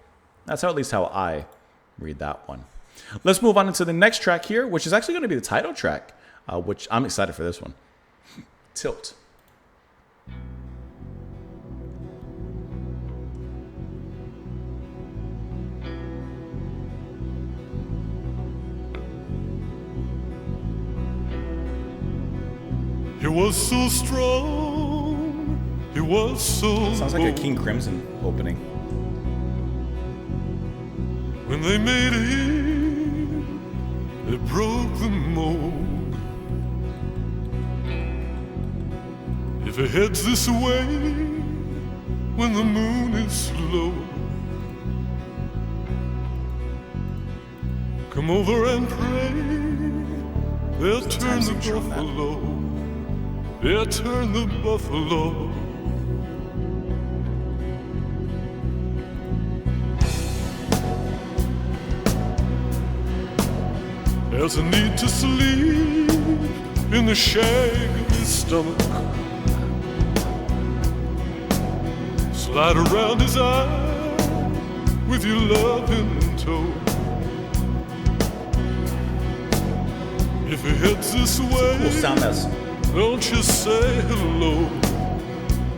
Speaker 1: That's at least how I read that one. Let's move on into the next track here, which is actually going to be the title track, which I'm excited for this one. Tilt.
Speaker 2: He was so strong, he was so
Speaker 1: Sounds like a King Crimson opening.
Speaker 2: When they made him, they broke the mold. If he heads this way, when the moon is low, come over and pray, they'll turn the buffalo. They'll turn the buffalo. There's a need to sleep in the shag of his stomach. Slide around his eye with your loving toe. If he heads this way,
Speaker 1: Cool sound that's
Speaker 2: don't you say hello.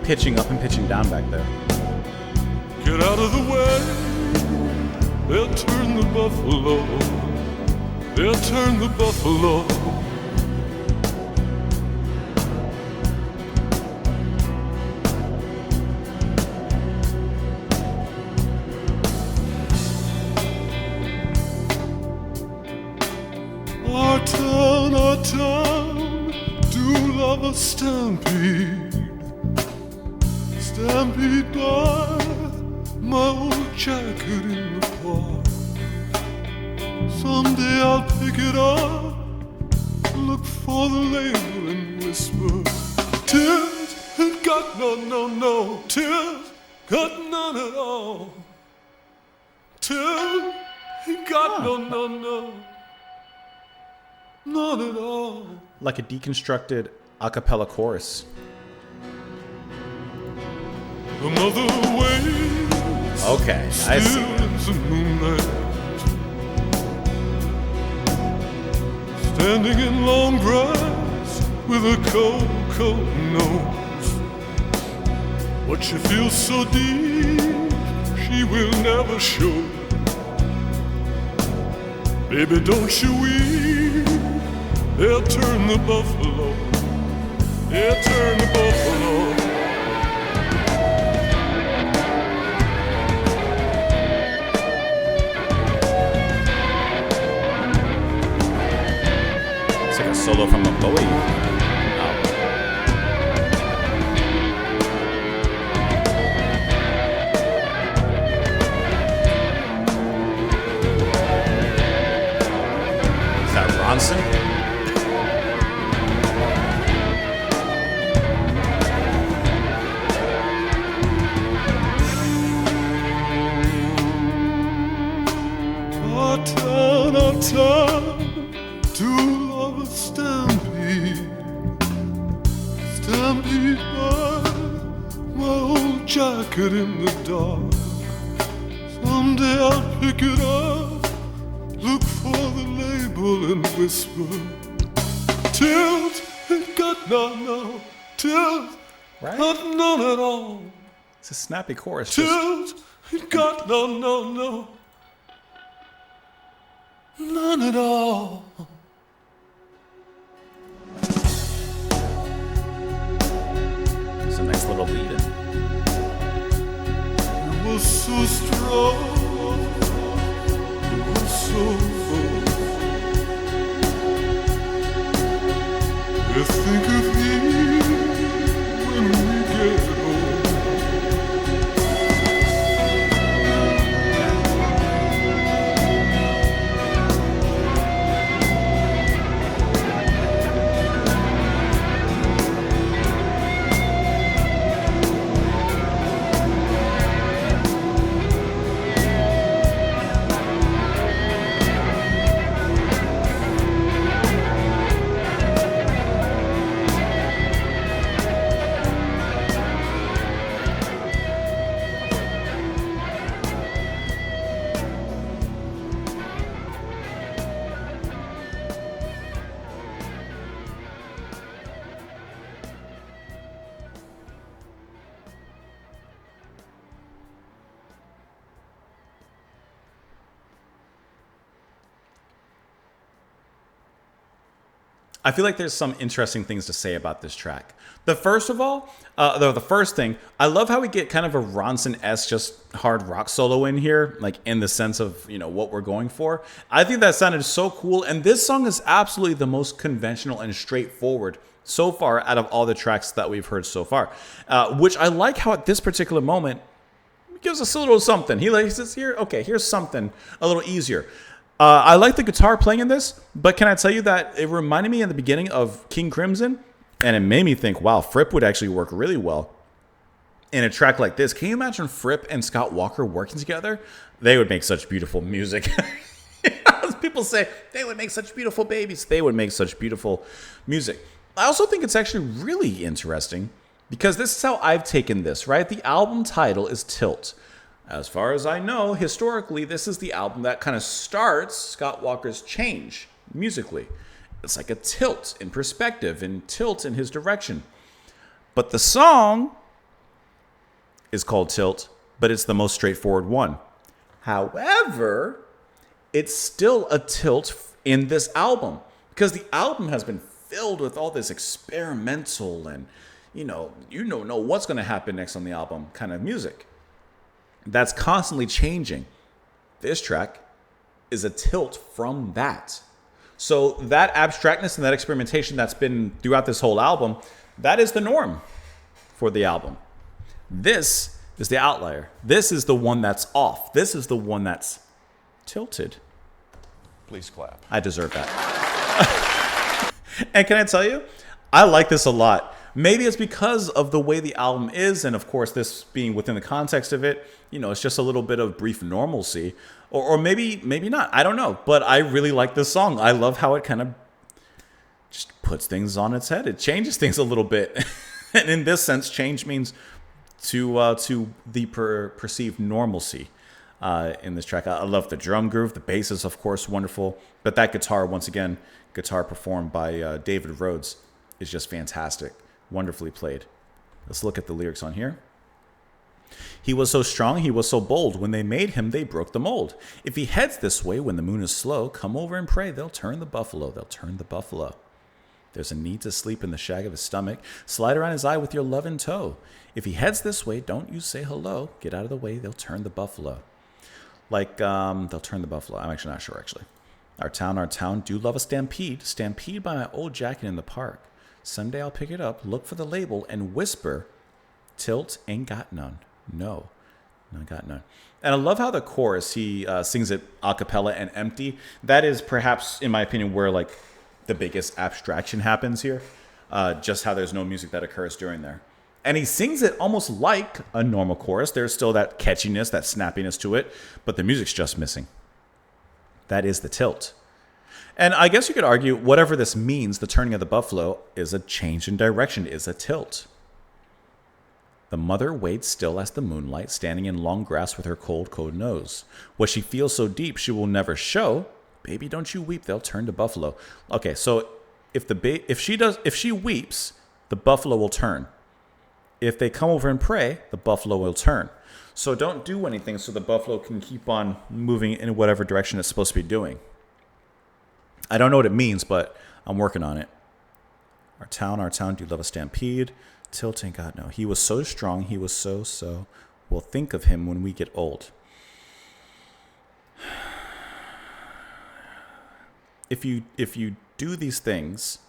Speaker 1: pitching up and pitching down back there.
Speaker 2: Get out of the way, they'll turn the buffalo. They'll turn the buffalo. Our town, do love a stampede. Stampede by my old jacket in the park. Someday I'll pick it up, look for the label and whisper, tears ain't got no, tears got none at all. Tears ain't got no, none at all.
Speaker 1: Like a deconstructed a cappella chorus.
Speaker 2: Another way.
Speaker 1: Okay, I see.
Speaker 2: Standing in long grass with a cold, cold nose. What she feels so deep, she will never show. Baby, don't you weep, they'll turn the buffalo. They'll turn the buffalo.
Speaker 1: Solo from a Bowie album. Is that Ronson?
Speaker 2: Our town, two lovers stampede by my old jacket in the dark. Someday I'll pick it up, look for the label and whisper, Tilt ain't got no, Tilt
Speaker 1: Right?
Speaker 2: got none at all.
Speaker 1: It's a snappy chorus.
Speaker 2: Tilt ain't got no, none at all.
Speaker 1: It's a nice little lead in.
Speaker 2: It was so strong, it was so full. I think of you when we get home.
Speaker 1: I feel like there's some interesting things to say about this track. The first thing, I love how we get kind of a Ronson-esque just hard rock solo in here, like in the sense of, what we're going for. I think that sounded so cool. And this song is absolutely the most conventional and straightforward so far out of all the tracks that we've heard so far, which I like how at this particular moment, it gives us a little something. He says here, okay, here's something a little easier. I like the guitar playing in this, but can I tell you that it reminded me in the beginning of King Crimson, and it made me think, wow, Fripp would actually work really well in a track like this. Can you imagine Fripp and Scott Walker working together? They would make such beautiful music. As people say, they would make such beautiful babies. They would make such beautiful music. I also think it's actually really interesting because this is how I've taken this, right? The album title is Tilt. As far as I know, historically, this is the album that kind of starts Scott Walker's change musically. It's like a tilt in perspective and tilt in his direction. But the song is called Tilt, but it's the most straightforward one. However, it's still a tilt in this album because the album has been filled with all this experimental and, you don't know what's going to happen next on the album kind of music. That's constantly changing. This track is a tilt from that. So that abstractness and that experimentation that's been throughout this whole album, that is the norm for the album. This is the outlier. This is the one that's off. This is the one that's tilted.
Speaker 2: Please clap.
Speaker 1: I deserve that. And can I tell you, I like this a lot. Maybe it's because of the way the album is, and of course this being within the context of it, you know, it's just a little bit of brief normalcy. Or maybe not. I don't know. But I really like this song. I love how it kind of just puts things on its head. It changes things a little bit. And in this sense, change means to the perceived normalcy in this track. I love the drum groove. The bass is, of course, wonderful. But that guitar, once again, guitar performed by David Rhodes, is just fantastic. Wonderfully played. Let's look at the lyrics on here. He was so strong, he was so bold. When they made him, they broke the mold. If he heads this way when the moon is slow, come over and pray. They'll turn the buffalo. They'll turn the buffalo. There's a need to sleep in the shag of his stomach. Slide around his eye with your love in tow. If he heads this way, don't you say hello. Get out of the way. They'll turn the buffalo. Like, they'll turn the buffalo. I'm actually not sure, actually. Our town, do love a stampede. Stampede by my old jacket in the park. Someday I'll pick it up, look for the label, and whisper, Tilt ain't got none. No, I got none. And I love how the chorus, he sings it a cappella and empty. That is perhaps, in my opinion, where like the biggest abstraction happens here. Just how there's no music that occurs during there. And he sings it almost like a normal chorus. There's still that catchiness, that snappiness to it, but the music's just missing. That is the tilt. And I guess you could argue whatever this means, the turning of the buffalo is a change in direction, is a tilt. The mother waits still as the moonlight, standing in long grass with her cold, cold nose. What she feels so deep she will never show. Baby, don't you weep, they'll turn to buffalo. Okay, so if she weeps, the buffalo will turn. If they come over and pray, the buffalo will turn. So don't do anything so the buffalo can keep on moving in whatever direction it's supposed to be doing. I don't know what it means, but I'm working on it. Our town, do love a stampede. Tilt ain't got no. He was so strong, he was so. We'll think of him when we get old. If you do these things,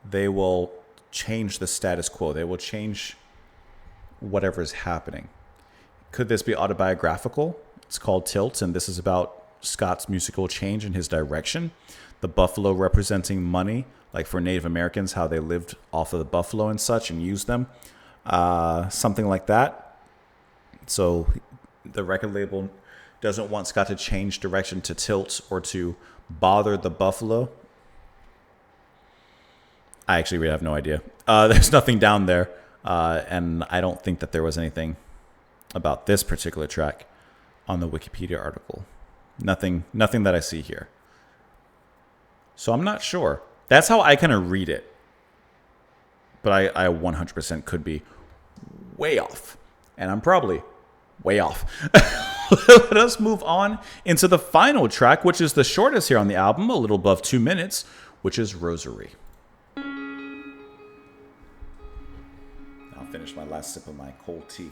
Speaker 1: they will change the status quo. They will change whatever is happening. Could this be autobiographical? It's called Tilt, and this is about Scott's musical change in his direction. The buffalo representing money, like for Native Americans, how they lived off of the buffalo and such and used them. Something like that. So the record label doesn't want Scott to change direction to Tilt or to bother the buffalo. I actually really have no idea. There's nothing down there. And I don't think that there was anything about this particular track on the Wikipedia article. Nothing that I see here. So I'm not sure. That's how I kind of read it. But I 100% could be way off. And I'm probably way off. Let us move on into the final track, which is the shortest here on the album, a little above 2 minutes, which is Rosary. I'll finish my last sip of my cold tea.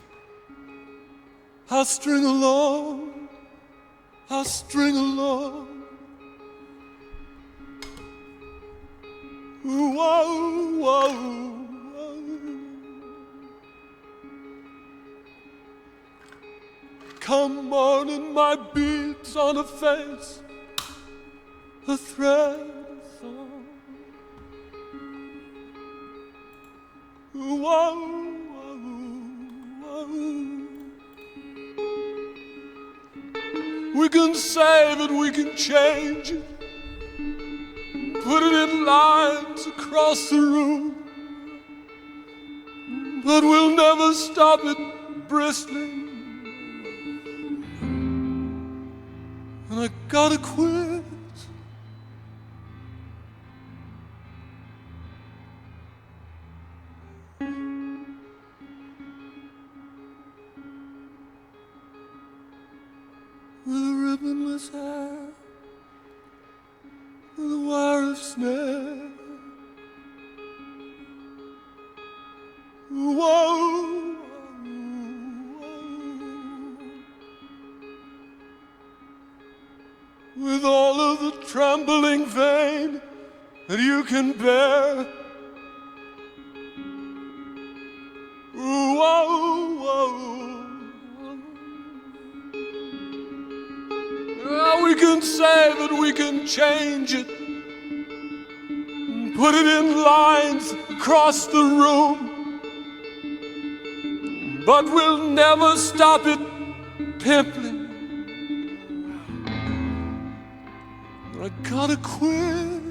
Speaker 2: I'll string along, I'll string along. Whoa, whoa, whoa. Come on in my beats on a face, a thread of song. Whoa, whoa, whoa. We can save it, we can change it. Put it in lines across the room, but we'll never stop it bristling. And I gotta quit. With a ribbonless hair, with a wire of snare. Whoa, whoa. With all of the trembling vein that you can bear. Whoa. we can say that we can change it, put it in lines across the room, but we'll never stop it pimpling. I gotta quit.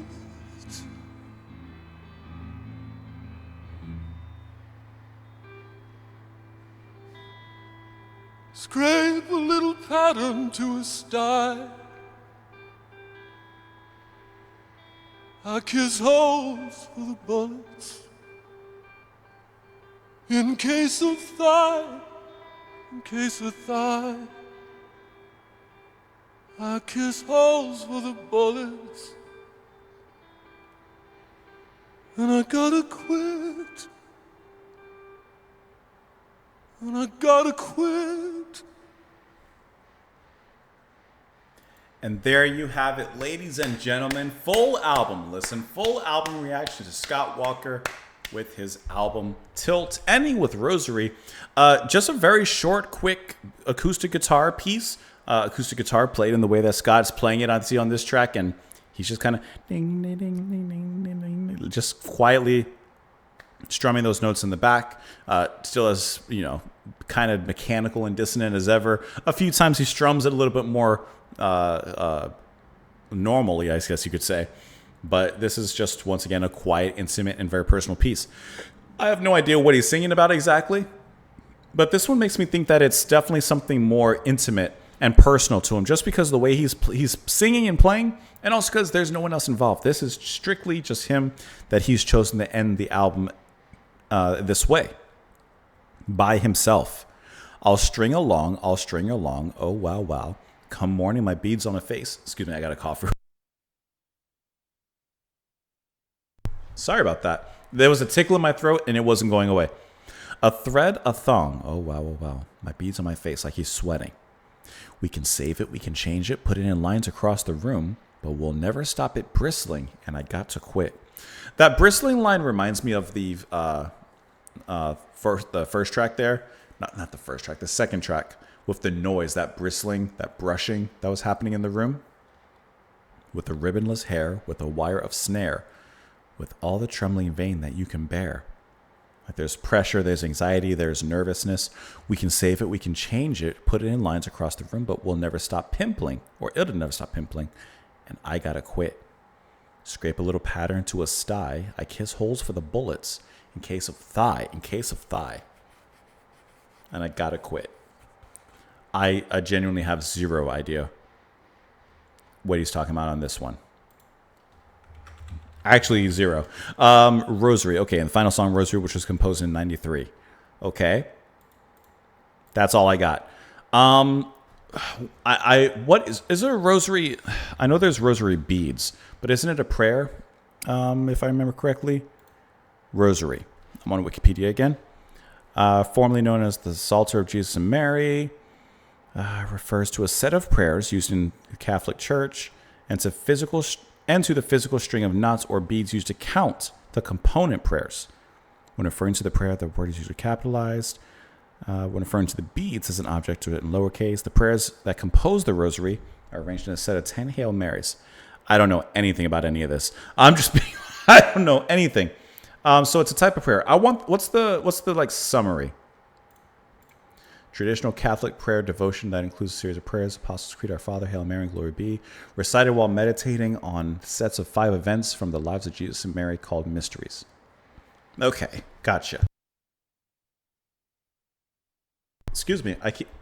Speaker 2: Scrape a little pattern to a style. I kiss holes for the bullets. In case of thigh, in case of thigh. I kiss holes for the bullets. And I gotta quit. And I gotta quit.
Speaker 1: And there you have it, ladies and gentlemen. Full album listen, full album reaction to Scott Walker with his album Tilt, ending with Rosary. Just a very short, quick acoustic guitar piece. Acoustic guitar played in the way that Scott's playing it, I see on this track, and he's just kind of ding, ding, ding, ding, ding, ding, ding, just quietly strumming those notes in the back. Still as, kind of mechanical and dissonant as ever. A few times he strums it a little bit more normally, I guess you could say. But this is just, once again, a quiet, intimate, and very personal piece. I have no idea what he's singing about exactly, but this one makes me think that it's definitely something more intimate and personal to him, just because of the way he's singing and playing, and also because there's no one else involved. This is strictly just him, that he's chosen to end the album this way, by himself. I'll string along, oh wow, wow. Come morning, my beads on my face. Excuse me, I got a cough. Sorry about that. There was a tickle in my throat and it wasn't going away. A thread, a thong. Oh wow, oh wow. My beads on my face, like he's sweating. We can save it, we can change it, put it in lines across the room, but we'll never stop it bristling, and I got to quit. That bristling line reminds me of the first track there. Not the first track, the second track, with the noise, that bristling, that brushing that was happening in the room. With the ribbonless hair, with a wire of snare, with all the trembling vein that you can bear. Like there's pressure, there's anxiety, there's nervousness. We can save it, we can change it, put it in lines across the room, but we'll never stop pimpling, or it'll never stop pimpling, and I gotta quit. Scrape a little pattern to a sty. I kiss holes for the bullets, in case of thigh, and I gotta quit. I genuinely have zero idea what he's talking about on this one. Actually, zero. Rosary. Okay, and the final song, Rosary, which was composed in 93. Okay. That's all I got. What is there a rosary? I know there's rosary beads, but isn't it a prayer? If I remember correctly. Rosary. I'm on Wikipedia again. Formerly known as the Psalter of Jesus and Mary. Refers to a set of prayers used in the Catholic Church and to the physical string of knots or beads used to count the component prayers. When referring to the prayer, the word is usually capitalized. When referring to the beads as an object to it in lowercase, the prayers that compose the rosary are arranged in a set of 10 Hail Marys. I don't know anything about any of this. I don't know anything. So it's a type of prayer. What's the like summary? Traditional Catholic prayer devotion that includes a series of prayers, Apostles' Creed, Our Father, Hail Mary, and Glory Be, recited while meditating on sets of 5 events from the lives of Jesus and Mary called mysteries. Okay, gotcha. Excuse me.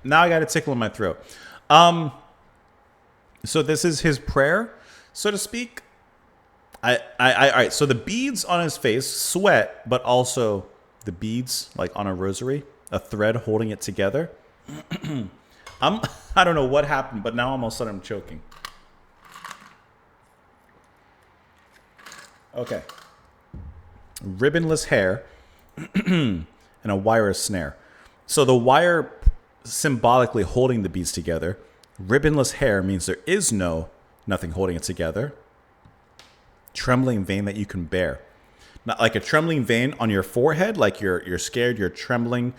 Speaker 1: Now I got a tickle in my throat. So this is his prayer, so to speak. All right. So the beads on his face, sweat, but also the beads like on a rosary. A thread holding it together. I don't know what happened, but now all of a sudden I'm choking. Okay. Ribbonless hair and a wire snare. So the wire symbolically holding the beads together. Ribbonless hair means there is nothing holding it together. Trembling vein that you can bear. Not like a trembling vein on your forehead, like you're scared, you're trembling.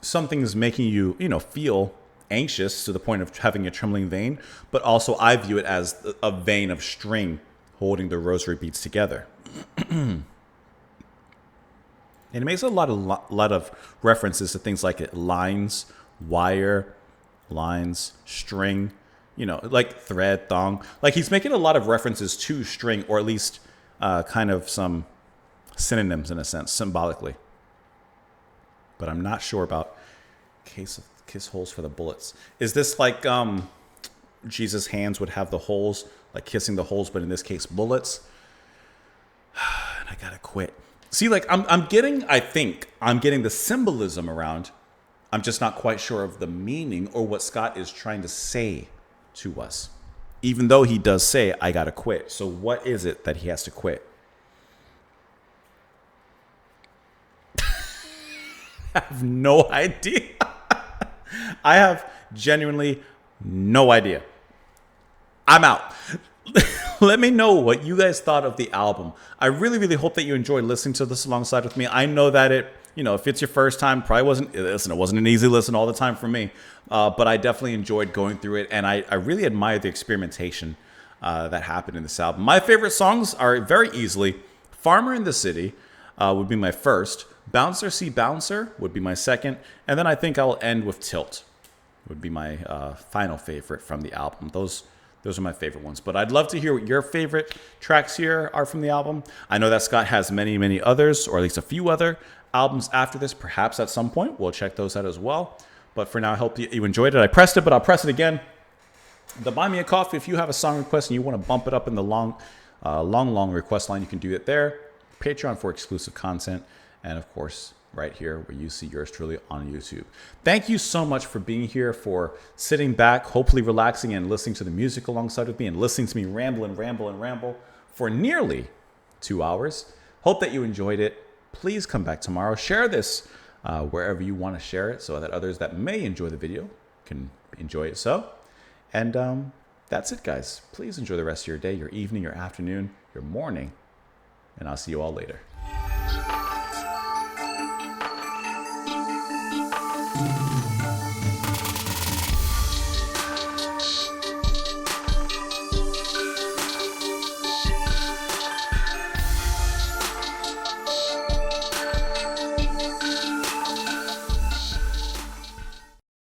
Speaker 1: Something is making you, feel anxious to the point of having a trembling vein, but also I view it as a vein of string holding the rosary beads together. And it makes a lot of references to things like lines, wire, lines, string, like thread, thong. Like he's making a lot of references to string, or at least kind of some synonyms in a sense, symbolically. But I'm not sure about kiss holes for the bullets. Is this like Jesus' hands would have the holes, like kissing the holes, but in this case, bullets? And I gotta quit. See, like I think I'm getting the symbolism around. I'm just not quite sure of the meaning or what Scott is trying to say to us. Even though he does say, I gotta quit. So what is it that he has to quit? I have no idea. I have genuinely no idea. I'm out. Let me know what you guys thought of the album. I really, really hope that you enjoyed listening to this alongside with me. I know that if it's your first time, probably it wasn't an easy listen all the time for me. But I definitely enjoyed going through it. And I really admire the experimentation that happened in this album. My favorite songs are very easily Farmer in the City would be my first. Bouncer See Bouncer would be my second. And then I think I'll end with Tilt would be my final favorite from the album. Those are my favorite ones. But I'd love to hear what your favorite tracks here are from the album. I know that Scott has many, many others, or at least a few other albums after this. Perhaps at some point we'll check those out as well. But for now, I hope you enjoyed it. I pressed it, but I'll press it again. The Buy Me a Coffee, if you have a song request and you want to bump it up in the long request line, you can do it there. Patreon for exclusive content. And of course, right here where you see yours truly on YouTube. Thank you so much for being here, for sitting back, hopefully relaxing and listening to the music alongside with me and listening to me ramble for nearly 2 hours. Hope that you enjoyed it. Please come back tomorrow. Share this wherever you want to share it so that others that may enjoy the video can enjoy it so. And that's it, guys. Please enjoy the rest of your day, your evening, your afternoon, your morning, and I'll see you all later.